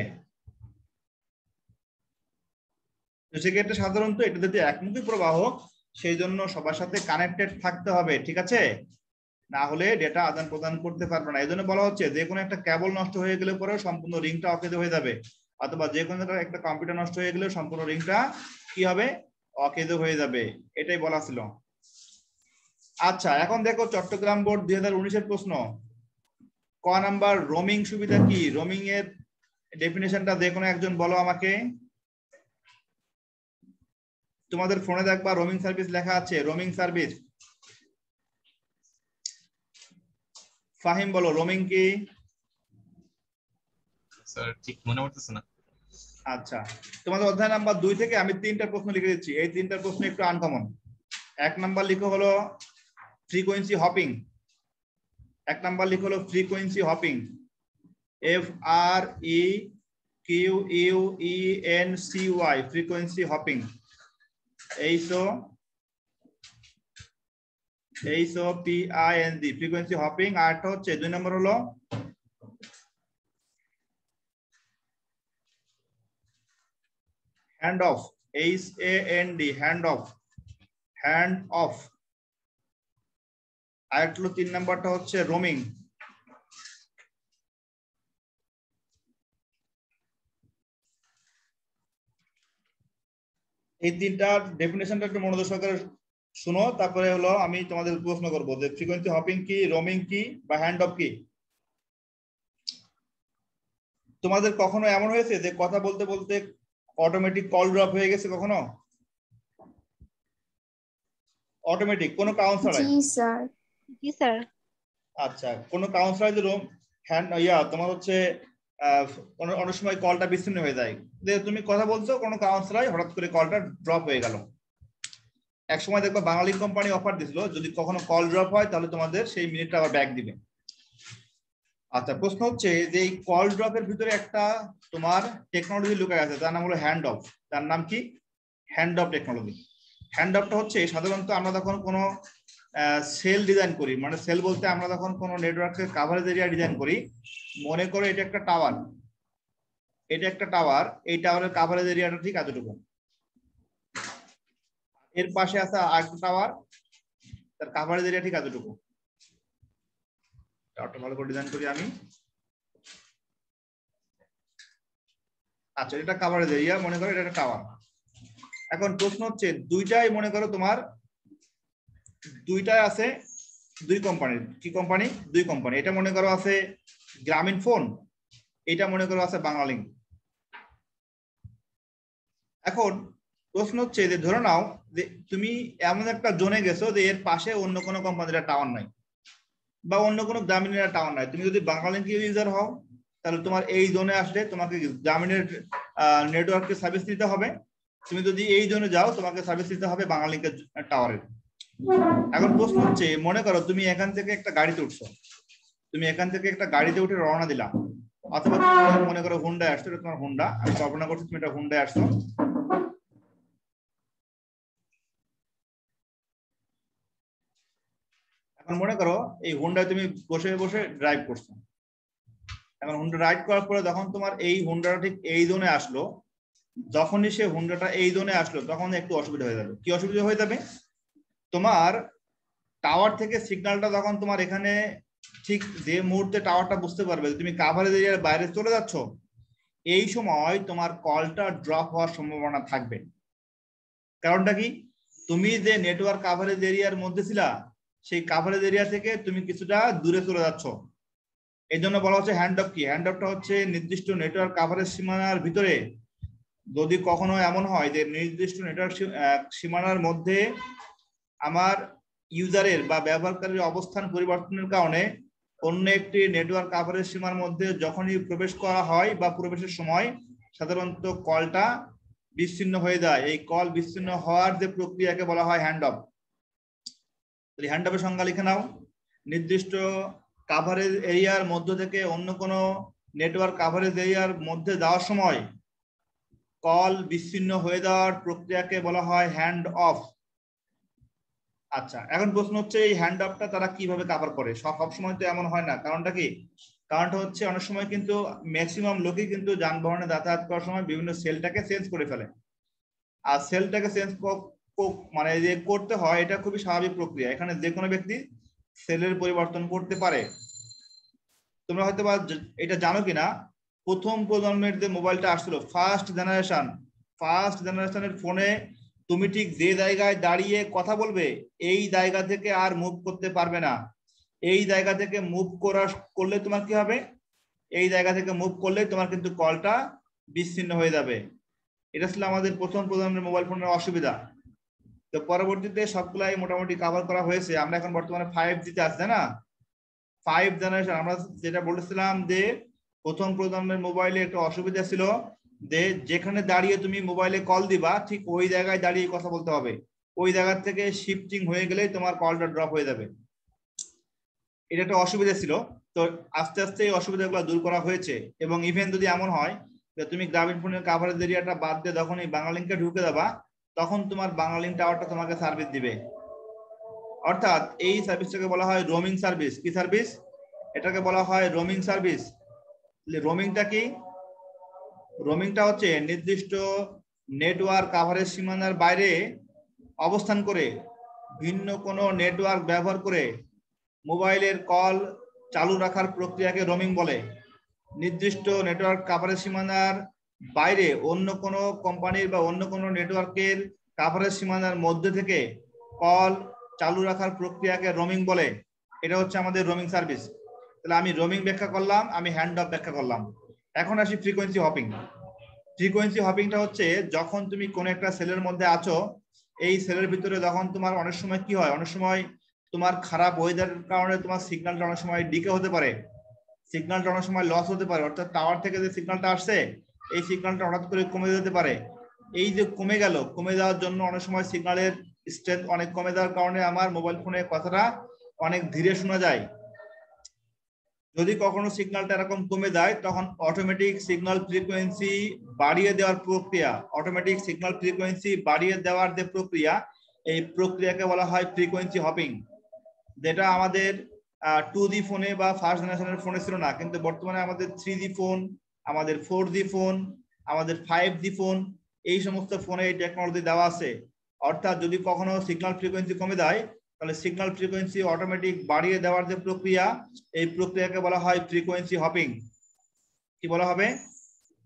Speaker 1: তো সেক্ষেত্রে সাধারণত এটা যদি একমুখী প্রবাহ, সেই জন্য সবার সাথে কানেক্টেড থাকতে হবে, ঠিক আছে? না হলে ডেটা আদান প্রদান করতে পারবে না। এই জন্য বলা হচ্ছে যে কোনো একটা কেবল নষ্ট হয়ে গেলে পরে সম্পূর্ণ রিংটা অকেজো হয়ে যাবে, অথবা যে কোনো একটা কম্পিউটার নষ্ট হয়ে গেলে সম্পূর্ণ রিংটা কি হবে? অকেজো হয়ে যাবে, এটাই বলা ছিল। আচ্ছা, এখন দেখো চট্টগ্রাম বোর্ড 2019 এর প্রশ্ন। ক নাম্বার, রোমিং সুবিধা কি? রোমিং এর ডেফিনেশনটা যে কোনো একজন বলো আমাকে। তোমাদের ফোনে দেখবা রোমিং সার্ভিস লেখা আছে, রোমিং সার্ভিস। ফাহিম বলো রোমিং কি?
Speaker 2: স্যার ঠিক মনে পড়তেছে না।
Speaker 1: আচ্ছা, তোমাদের অধ্যায় নাম্বার 2 থেকে আমি 3টা প্রশ্ন লিখে দিচ্ছি, এই 3টা প্রশ্ন একটু আনকমন। 1 নাম্বার লিখো হলো ফ্রিকোয়েন্সি হপিং। 1 নাম্বার লিখো হলো frequency hopping, FREQUENCY, frequency hopping. HOPING, frequency hopping. আর একটা হচ্ছে 2 নম্বর হলো hand off, HAND, hand off, hand off. আর একটা হলো 3 নাম্বারটা হচ্ছে রোমিং। এই তিনটা ডেফিনেশনটা একটু মনোযোগ সহকারে শুনো, তারপরে হলো আমি তোমাদের প্রশ্ন করব যে ফ্রিকোয়েন্সি হপিং কি, রোমিং কি বা হ্যান্ড অফ কি। তোমাদের কখনো এমন হয়েছে যে কথা বলতে বলতে অটোমেটিক কল ড্রপ হয়ে গেছে? কখনো অটোমেটিক কোনো কাউন্ট ছাড়াই?
Speaker 7: জি স্যার।
Speaker 5: জি স্যার।
Speaker 1: আচ্ছা, কোনো কাউন্ট ছাড়াই যে হ্যান্ড তোমার হচ্ছে অনেক সময় কলটা বিচ্ছিন্ন হয়ে যায়, যে তুমি কথা বলছো কোনো কাউন্ট ছাড়াই হঠাৎ করে কলটা ড্রপ হয়ে গেল। এক সময় দেখবা বাঙালি কোম্পানি অফার দিছিল যদি কখনো কল ড্রপ হয় তাহলে তোমাদের সেই মিনিটটা আবার ব্যাক দিবে। আচ্ছা, প্রশ্ন হচ্ছে যে এই কল ড্রপের ভিতরে একটা তোমার টেকনোলজি লুকায় আছে, তার নাম হলো হ্যান্ড অফ। তার নাম কি? Hand of technology. হ্যান্ড অফটা হচ্ছে সাধারণত আমরা যখন কোনো সেল ডিজাইন করি, মানে সেল বলতে আমরা যখন কোনো নেটওয়ার্কের কাভারেজ এরিয়া ডিজাইন করি, মনে করো এটা একটা টাওয়ার, এটা একটা টাওয়ার, এই টাওয়ারের কাভারেজ এরিয়াটা ঠিক এতটুকু, এর পাশে আছে আরেকটা টাওয়ার, তার কাভারেজ এরিয়া ঠিক এতটুকু। টাওয়ারটা ভালো করে ডিজাইন করি আমি। আচ্ছা, এটা কাভারেজ এরিয়া, মনে করো এটা একটা টাওয়ার। এখন প্রশ্ন হচ্ছে দুইটাই মনে করো তোমার দুইটাই আছে দুই কোম্পানির। কি কোম্পানি? দুই কোম্পানি। এটা মনে করো আছে গ্রামীণ ফোন, এটা মনে করো আছে বাংলালিংক। এখন প্রশ্ন হচ্ছে যে ধরে নাও যে তুমি এমন একটা জোনে গেছো যে এর পাশে অন্য কোনো কোম্পানির টাওয়ার নাই বা অন্য কোনো গ্রামীণের টাওয়ার নাই। তুমি যদি বাংলালিংক ইউজার হও তাহলে তোমার এই জোনে আসলে তোমাকে গ্রামীণের নেটওয়ার্কের সার্ভিস দিতে হবে। তুমি যদি এই জোনে যাও তোমাকে সার্ভিস দিতে হবে বাংলালিংকের টাওয়ারের। এখন প্রশ্ন হচ্ছে মনে করো তুমি এখান থেকে একটা গাড়িতে উঠছো, তুমি এখান থেকে একটা গাড়িতে উঠে রওনা দিলা, অথবা মনে করো হুন্ডায় আসছো, এটা তোমার হুন্ডা, আমি কল্পনা করছি তুমি এটা হুন্ডায় আসছো। এখন মনে করো এই হুন্ডায় তুমি বসে বসে ড্রাইভ করছো। এখন হুন্ডা রাইড করার পরে যখন তোমার এই হুন্ডাটা ঠিক এই জোনে আসলো, যখনই সে হুন্ডাটা এই জোনে আসলো তখন একটু অসুবিধা হয়ে যাবে। কি অসুবিধা হয়ে যাবে? তোমার টাওয়ার থেকে সিগন্যালটা যখন তোমার এখানে ঠিক যে মুহূর্তে টাওয়ারটা বুঝতে পারবে তুমি কাভারেজ এরিয়ার বাইরে চলে যাচ্ছ, এই সময় তোমার কলটা ড্রপ হওয়ার সম্ভাবনা থাকবে। কারণটা কি? তুমি যে নেটওয়ার্ক কাভারেজ এরিয়ার মধ্যে ছিলা, সেই কাভারেজ এরিয়া থেকে তুমি কিছুটা দূরে চলে যাচ্ছ। এই জন্য বলা হচ্ছে হ্যান্ড অফ কি? হ্যান্ড অফটা হচ্ছে নির্দিষ্ট নেটওয়ার্ক কাভারেজ সীমানার ভিতরে যদি কখনো এমন হয় যে নির্দিষ্ট নেটওয়ার্ক সীমানার মধ্যে আমার ইউজারের বা ব্যবহারকারীর অবস্থান পরিবর্তনের কারণে অন্য একটি নেটওয়ার্ক কাভারেজ সীমার মধ্যে যখনই প্রবেশ করা হয় বা প্রবেশের সময় সাধারণত কলটা বিচ্ছিন্ন হয়ে যায়। এই কল বিচ্ছিন্ন হওয়ার যে প্রক্রিয়াকে বলা হয় হ্যান্ড অফ। হ্যান্ড অফের সংজ্ঞা লিখে নাও। নির্দিষ্ট কাভারেজ এরিয়ার মধ্য থেকে অন্য কোনো নেটওয়ার্ক কাভারেজ এরিয়ার মধ্যে যাওয়ার সময় কল বিচ্ছিন্ন হয়ে যাওয়ার প্রক্রিয়াকে বলা হয় হ্যান্ড অফ। আচ্ছা, এখন প্রশ্ন হচ্ছে এই হ্যান্ড অফটা তারা কিভাবে কভার করে? সব সময় তো এমন হয় না। কারণটা কি? কারণটা হচ্ছে অনেক সময় কিন্তু ম্যাক্সিমাম লোকই কিন্তু যানবাহনে যাতায়াত করার সময় বিভিন্ন সেলটাকে চেঞ্জ করে ফেলে। আর সেলটাকে চেঞ্জ মানে যে করতে হয় এটা খুবই স্বাভাবিক প্রক্রিয়া। এখানে যে কোনো ব্যক্তি সেলের পরিবর্তন করতে পারে। তোমরা হয়তো বা এটা জানো কিনা, প্রথম প্রজন্মের যে মোবাইলটা আসছিল ফার্স্ট জেনারেশনের ফোনে তুমি ঠিক যে জায়গায় দাঁড়িয়ে কথা বলবে এই জায়গা থেকে আর মুভ করতে পারবে না। এই জায়গা থেকে মুভ করলে তোমার কি হবে? এই জায়গা থেকে মুভ করলে তোমার কিন্তু কলটা বিচ্ছিন্ন হয়ে যাবে। এটা ছিল আমাদের প্রথম প্রজন্মের মোবাইল ফোনের অসুবিধা। তো পরবর্তীতে সবগুলাই মোটামুটি কভার করা হয়েছে। আমরা এখন বর্তমানে 5G তে আছি, না 5 জেনারেশন। আমরা যেটা বলেছিলাম যে প্রথম প্রজন্মের মোবাইলে একটা অসুবিধা ছিল যে যেখানে দাঁড়িয়ে তুমি মোবাইলে কল দিবা ঠিক ওই জায়গায় দাঁড়িয়ে কথা বলতে হবে। ওই জায়গা থেকে শিফটিং হয়ে গেলে তোমার কলটা ড্রপ হয়ে যাবে। এটা একটা অসুবিধা ছিল। তো আস্তে আস্তে এই অসুবিধাগুলো দূর করা হয়েছে। এবং ইভেন যদি এমন হয় যে তুমি গ্রামীণ ফোনের কাভারেজ এরিয়াটা বাদ দিয়ে যখন এই বাংলালিংকে ঢুকে যাবা তখন তোমার বাংলালিংক টাওয়ারটা তোমাকে সার্ভিস দিবে। অর্থাৎ এই সার্ভিসটাকে বলা হয় রোমিং সার্ভিস। কি সার্ভিস? এটাকে বলা হয় রোমিং সার্ভিস। রোমিংটা কি? রোমিংটা হচ্ছে নির্দিষ্ট নেটওয়ার্ক কাভারেজ সীমানার বাইরে অবস্থান করে ভিন্ন কোনো নেটওয়ার্ক ব্যবহার করে মোবাইলের কল চালু রাখার প্রক্রিয়াকে রোমিং বলে। নির্দিষ্ট নেটওয়ার্ক কাভারেজ সীমানার বাইরে অন্য কোনো কোম্পানির বা অন্য কোনো নেটওয়ার্কের কাভারেজ সীমানার মধ্যে থেকে কল চালু রাখার প্রক্রিয়াকে রোমিং বলে। এটা হচ্ছে আমাদের রোমিং সার্ভিস। তাহলে আমি রোমিং ব্যাখ্যা করলাম, আমি হ্যান্ড অফ ব্যাখ্যা করলাম। এখন আসি ফ্রিকোয়েন্সি হপিং। ফ্রিকোয়েন্সি হপিংটা হচ্ছে যখন তুমি কোন একটা সেলের মধ্যে আছো, এই সেলের ভিতরে যখন তোমার অনেক সময় কি হয়, অনেক সময় তোমার খারাপ ওয়েদারের কারণে তোমার সিগন্যালটা অনেক সময় ডিকে হতে পারে, সিগন্যালটা অনেক সময় লস হতে পারে, অর্থাৎ টাওয়ার থেকে যে সিগন্যালটা আসছে এই সিগন্যালটা হঠাৎ করে কমে যেতে পারে। এই যে কমে গেল, কমে যাওয়ার জন্য অনেক সময় সিগন্যালের স্ট্রেংথ অনেক কমে যাওয়ার কারণে আমার মোবাইল ফোনে কথাটা অনেক ধীরে শোনা যায়। যদি কখনো সিগন্যালটা এরকম কমে যায় তখন অটোমেটিক সিগন্যাল ফ্রিকোয়েন্সি বাড়িয়ে দেওয়ার প্রক্রিয়া, অটোমেটিক সিগন্যাল ফ্রিকোয়েন্সি বাড়িয়ে দেওয়ার যে প্রক্রিয়া, এই প্রক্রিয়াকে বলা হয় ফ্রিকোয়েন্সি হপিং। যেটা আমাদের 2G ফোনে বা ফার্স্ট জেনারেশনের ফোনে ছিল না, কিন্তু বর্তমানে আমাদের 3G ফোন, আমাদের 4G ফোন, আমাদের 5G ফোন, এই সমস্ত ফোনে এই টেকনোলজি দেওয়া আছে। অর্থাৎ যদি কখনো সিগন্যাল ফ্রিকোয়েন্সি কমে যায় তাহলে সিগন্যাল ফ্রিকোয়েন্সি অটোমেটিক বাড়িয়ে দেওয়ার যে প্রক্রিয়া, এই প্রক্রিয়াকে বলা হয় ফ্রিকোয়েন্সি হপিং। কি বলা হবে?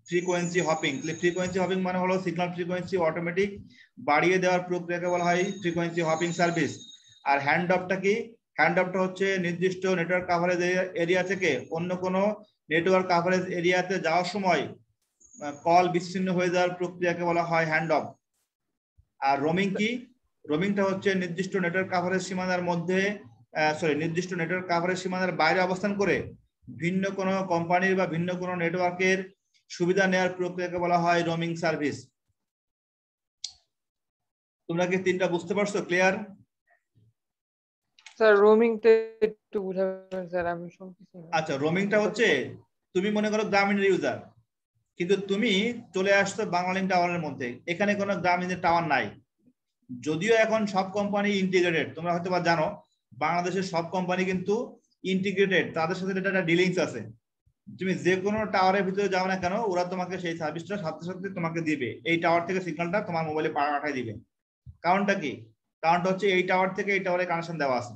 Speaker 1: Frequency hopping. ফ্রিকোয়েন্সি হপিং মানে হলো সিগন্যাল ফ্রিকোয়েন্সি অটোমেটিক বাড়িয়ে দেওয়ার প্রক্রিয়াকে বলা হয় ফ্রিকোয়েন্সি হপিং সার্ভিস। আর হ্যান্ড অফটা কি? হ্যান্ড অফটা হচ্ছে নির্দিষ্ট নেটওয়ার্ক কাভারেজ এরিয়া থেকে অন্য কোনো নেটওয়ার্ক কাভারেজ এরিয়াতে যাওয়ার সময় কল বিচ্ছিন্ন হয়ে যাওয়ার প্রক্রিয়াকে বলা হয় হ্যান্ড অফ। আর রোমিং কি? রোমিংটা হচ্ছে নির্দিষ্ট নেটওয়ার্ক কাভারেজ সীমানার মধ্যে নির্দিষ্ট নেটওয়ার্ক কাভারেজ সীমানার বাইরে অবস্থান করে ভিন্ন কোনো কোম্পানির বা ভিন্ন কোনো নেটওয়ার্কের সুবিধা নেওয়ার প্রক্রিয়াকে বলা হয় রোমিং সার্ভিস। তোমরা কি তিনটা বুঝতে পারছো? ক্লিয়ার?
Speaker 3: স্যার রোমিংটা একটু বুঝাবেন স্যার, আমি শুনতেছি না।
Speaker 1: আচ্ছা, রোমিংটা হচ্ছে তুমি মনে করো গ্রামীণের ইউজার, কিন্তু তুমি চলে আসছো বাংলালিংক টাওয়ারের মধ্যে, এখানে কোনো গ্রামীণের টাওয়ার নাই। যদিও এখন সব কোম্পানি ইন্টিগ্রেটেড, তোমরা হয়তো বা জানো বাংলাদেশের সব কোম্পানি কিন্তু ইন্টিগ্রেটেড, তাদের সাথে একটা ডিলিংস আছে। তুমি যে কোনো টাওয়ারের ভিতরে যাও না কেন, ওরা তোমাকে সেই সার্ভিসটা সাথে সাথে তোমাকে দিবে, এই টাওয়ার থেকে সিগন্যালটা তোমার মোবাইলে পাঠায় দিবে। কারণটা কি? কারণটা হচ্ছে এই টাওয়ার থেকে এই টাওয়ারে কানেকশন দেওয়া আছে,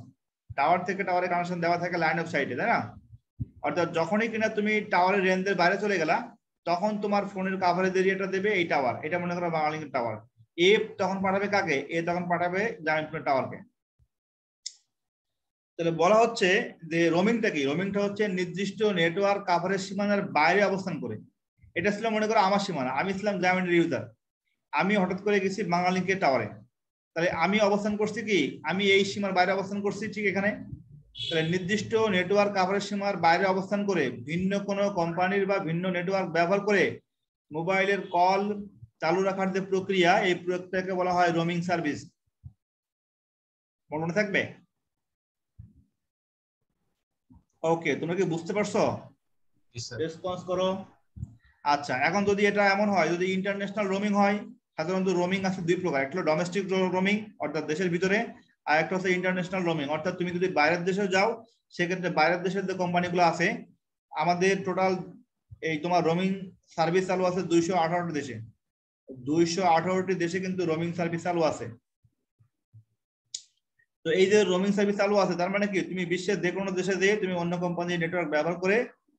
Speaker 1: টাওয়ার থেকে টাওয়ারে কানেকশন দেওয়া থাকে লাইন অফ সাইটে, তাই না? অর্থাৎ যখনই কিনা তুমি টাওয়ারের রেঞ্জের বাইরে চলে গেলা তখন তোমার ফোনের কাভারেজ এরিয়াটা দেবে এই টাওয়ার, এটা মনে করো বাংলালিংক টাওয়ার। এ তখন পাঠাবে কাকে? এ তখন পাঠাবে গ্রামীণ টাওয়ারকে। তাহলে বলা হচ্ছে যে রোমিংটা কি? রোমিংটা হচ্ছে নির্দিষ্ট নেটওয়ার্ক কাভারেজ সীমানার বাইরে অবস্থান করে। এটা ছিল মনে করো আমার সীমানা, আমি ছিলাম গ্রামীণের ইউজার, আমি হঠাৎ করে গেছি বাংলালিংকের টাওয়ারে, তাহলে আমি অবস্থান করছি কি? আমি এই সীমার বাইরে অবস্থান করছি, ঠিক এখানে। তাহলে নির্দিষ্ট নেটওয়ার্ক কাভারেজ সীমার বাইরে অবস্থান করে ভিন্ন কোনো কোম্পানির বা ভিন্ন নেটওয়ার্ক ব্যবহার করে মোবাইলের কল চালু রাখার যে প্রক্রিয়া, এই প্রক্রিয়াকে বলা হয় রোমিং সার্ভিস। মনে থাকবে? ওকে, তোমরা কি বুঝতে পারছো? রেসপন্স করো। আচ্ছা, এখন যদি এটা এমন হয়, যদি ইন্টারন্যাশনাল রোমিং হয়, সাধারণত রোমিং আছে দুই প্রকার, একটা হলো ডোমেস্টিক রোমিং অর্থাৎ দেশের ভিতরে, আর একটা হচ্ছে ইন্টারন্যাশনাল রোমিং অর্থাৎ তুমি যদি বাইরের দেশে যাও সেক্ষেত্রে বাইরের দেশের যে কোম্পানিগুলো আছে, আমাদের টোটাল এই তোমার রোমিং সার্ভিস চালু আছে 218টি দেশে, 218টি দেশে কিন্তু রোমিং সার্ভিস চালু আছে। তো এই যে রোমিং সার্ভিস চালু আছে তার মানে কি? তুমি বিশ্বের যে কোনো দেশে যেয়ে তুমি অন্য কোম্পানির নেটওয়ার্ক ব্যবহার করে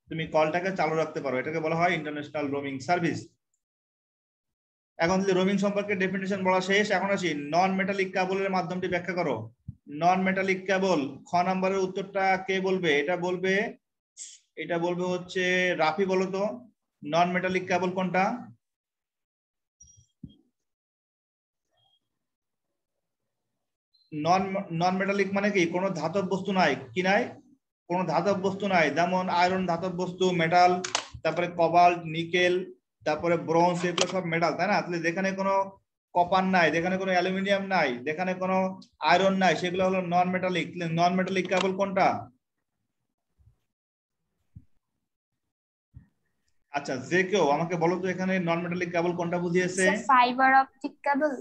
Speaker 1: তুমি কলটাকে চালু রাখতে পারো, এটাকে বলা হয় ইন্টারন্যাশনাল রোমিং সার্ভিস। এখন যদি রোমিং সম্পর্কে ডেফিনিশন বলা শেষ, এখন আসি নন মেটালিক কেবলের মাধ্যমটি ব্যাখ্যা করো। নন মেটালিক কেবল, খ নম্বরের উত্তরটা কে বলবে? এটা বলবে হচ্ছে রাফি, বলো তো নন মেটালিক কেবল কোনটা? নন মেটালিক মানে কি? কোনো ধাতব বস্তু নাই, কি নাই? কোনো ধাতব বস্তু নাই, যেমন আয়রন ধাতব বস্তু, মেটাল, তারপরে কবাল্ট, নিকেল, তারপরে ব্রোঞ্জ, এগুলো সব মেটাল, তাই না? তাহলে যেখানে কোনো কপার নাই, যেখানে কোনো অ্যালুমিনিয়াম নাই, যেখানে কোনো আয়রন নাই, সেগুলো হলো নন মেটালিক। নন মেটালিক কেবল কোনটা? আচ্ছা, যে কেউ আমাকে বলো তো এখানে নন মেটালিক কেবল কোনটা বুঝিয়েছে?
Speaker 7: Fibre optic cable.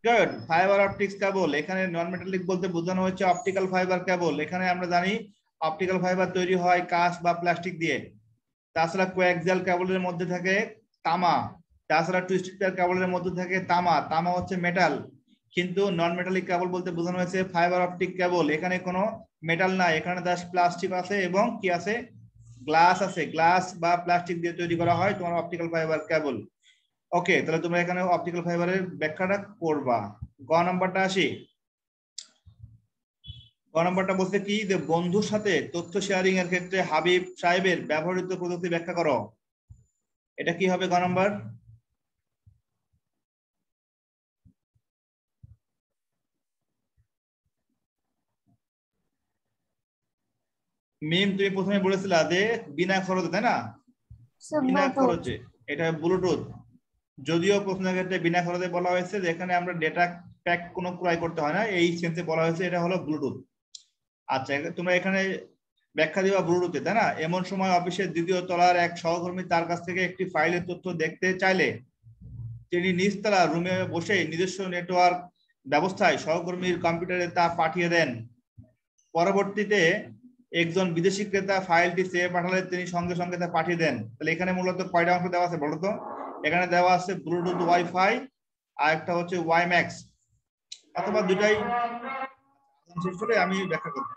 Speaker 1: Good, fibre optics cable. এখানে নন মেটালিক বলতে বোঝানো হচ্ছে অপটিক্যাল ফাইবার কেবল। এখানে আমরা জানি অপটিক্যাল ফাইবার তৈরি হয় কাঁচ বা প্লাস্টিক দিয়ে। তাছাড়া কোয়াক্সিয়াল কেবলের মধ্যে থাকে তামা, তাছাড়া টুইস্টেড পেয়ার কেবলের মধ্যে থাকে তামা, তামা হচ্ছে মেটাল। কিন্তু নন মেটালিক কেবল বলতে বোঝানো হয়েছে ফাইবার অপটিক কেবল, এখানে কোনো মেটাল নাই, এখানে জাস্ট প্লাস্টিক আছে এবং কি আছে? গ্লাস আছে, গ্লাস বা প্লাস্টিক দিয়ে তৈরি করা হয় তোমার অপটিক্যাল ফাইবার কেবল। ওকে, তাহলে তোমরা এখানে অপটিক্যাল ফাইবারের ব্যাখ্যাটা করবা। গ নাম্বারটা আসি। গ নাম্বারটা বলতে কি, যে বন্ধুর সাথে তথ্য শেয়ারিং এর ক্ষেত্রে হাবিব সাহেবের ব্যবহৃত প্রযুক্তি ব্যাখ্যা করো। এটা কি হবে গ নাম্বার? মিম তুমি প্রথমে বলেছিলা যে বিনা খরচে, তাই না? বিনা খরচে, এটা ব্লুটুথ। যদিও প্রশ্নের ক্ষেত্রে বিনা খরচে বলা হয়েছে, যেখানে আমরা ডেটা প্যাক কোনো ক্রয় করতে হয় না, এই সেন্সে বলা হয়েছে এটা হলো ব্লুটুথ। আচ্ছা, তোমরা এখানে ব্যাখ্যা দিবা ব্লুটুথে, তাই না? এমন সময় অফিসের দ্বিতীয় তলার এক সহকর্মী তার কাছ থেকে একটি ফাইলের তথ্য দেখতে চাইলে তিনি নিচতলা রুমে বসে নিজস্ব নেটওয়ার্ক ব্যবস্থায় সহকর্মীর কম্পিউটারে তা পাঠিয়ে দেন। পরবর্তীতে একজন বিদেশি ক্রেতা ফাইলটি চেয়ে পাঠালে তিনি সঙ্গে সঙ্গে তা পাঠিয়ে দেন। তাহলে এখানে মূলত কয়টা অংশ দেওয়া আছে বলো তো? এখানে দেওয়া আছে ব্লুটুথ ওয়াইফাই, আর একটা হচ্ছে ওয়াইম্যাক্স, অথবা দুটাই। শেষ করে আমি ব্যাখ্যা করব।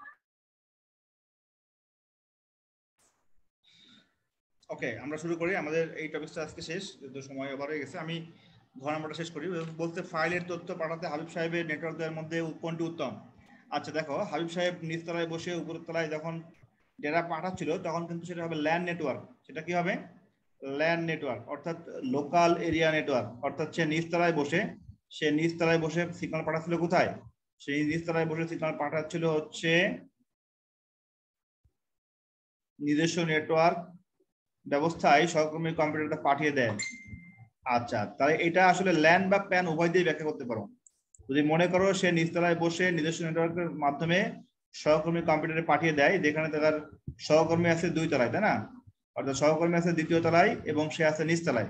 Speaker 1: ওকে, আমরা শুরু করি। আমাদের এই টপিকটা আজকে শেষ, যেহেতু সময় ওভার হয়ে গেছে। আমি ঘ নাম্বারটা শেষ করি। বলতে ফাইলের তথ্য পাঠাতে হাবিব সাহেবের নেটওয়ার্কের মধ্যে কোনটি উত্তম? আচ্ছা দেখো, হাবিব সাহেব নিচতলায় বসে উপরতলায় যখন ডেটা পাঠাচ্ছিল, তখন কিন্তু সেটা হবে ল্যান নেটওয়ার্ক। সেটা কি হবে? ল্যান নেটওয়ার্ক, অর্থাৎ লোকাল এরিয়া নেটওয়ার্ক। অর্থাৎ সে নিচতলায় বসে সিগন্যাল পাঠাচ্ছিল কোথায়? সেই নিচতলায় বসে সিগন্যাল পাঠাচ্ছিল হচ্ছে নিজস্ব নেটওয়ার্ক ব্যবস্থায় সহকর্মীর কম্পিউটারটা পাঠিয়ে দেয়। আচ্ছা, তাহলে এটা আসলে ল্যান বা প্যান উভয় দিয়ে ব্যাখ্যা করতে পারো। যদি মনে করো সে নিচতলায় বসে নিজস্ব নেটওয়ার্কের মাধ্যমে সহকর্মীর কম্পিউটারে পাঠিয়ে দেয়, যেখানে তার সহকর্মী আছে 2 তলায়, তাই না? অর্থাৎ সহকর্মী আছে 2য় তলায় এবং সে আছে নিচতলায়।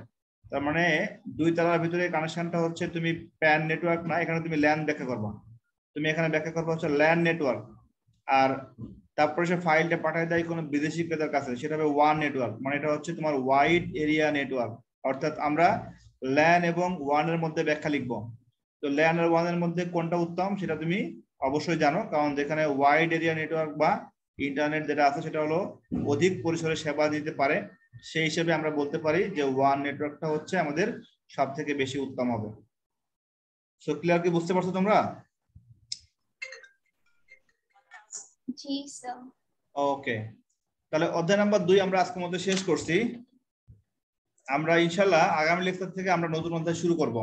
Speaker 1: তার মানে 2 তলার ভিতরে কানেকশনটা হচ্ছে তুমি প্যান নেটওয়ার্ক না, এখানে তুমি ল্যান ব্যাখ্যা করবা। তুমি এখানে ব্যাখ্যা করবা হচ্ছে ল্যান নেটওয়ার্ক। আর তারপরে সে ফাইলটা পাঠিয়ে দেয় কোনো বিদেশি ক্রেতার কাছে, সেটা হবে ওয়ান নেটওয়ার্ক। মানে এটা হচ্ছে তোমার ওয়াইড এরিয়া নেটওয়ার্ক। অর্থাৎ আমরা ল্যান এবং ওয়ান এর মধ্যে ব্যাখ্যা লিখবো। তো ল্যান আর ওয়ান এর মধ্যে কোনটা উত্তম সেটা তুমি অবশ্যই জানো, কারণ যেখানে ওয়াইড এরিয়া নেটওয়ার্ক বা ইন্টারনেট যেটা আছে সেটা হলো অধিক পরিসরে সেবা দিতে পারে, সেই হিসেবে আমরা বলতে পারি যে ওয়ান নেটওয়ার্কটা হচ্ছে আমাদের সব থেকে বেশি উত্তম হবে। সো ক্লিয়ার কি বুঝতে পারছো তোমরা?
Speaker 7: জি স্যার।
Speaker 1: ওকে, তাহলে অধ্যায় নাম্বার 2 আমরা আজকের মধ্যে শেষ করছি। আমরা ইনশাআল্লাহ আগামী লেকচার থেকে আমরা নতুন অধ্যায় শুরু করব।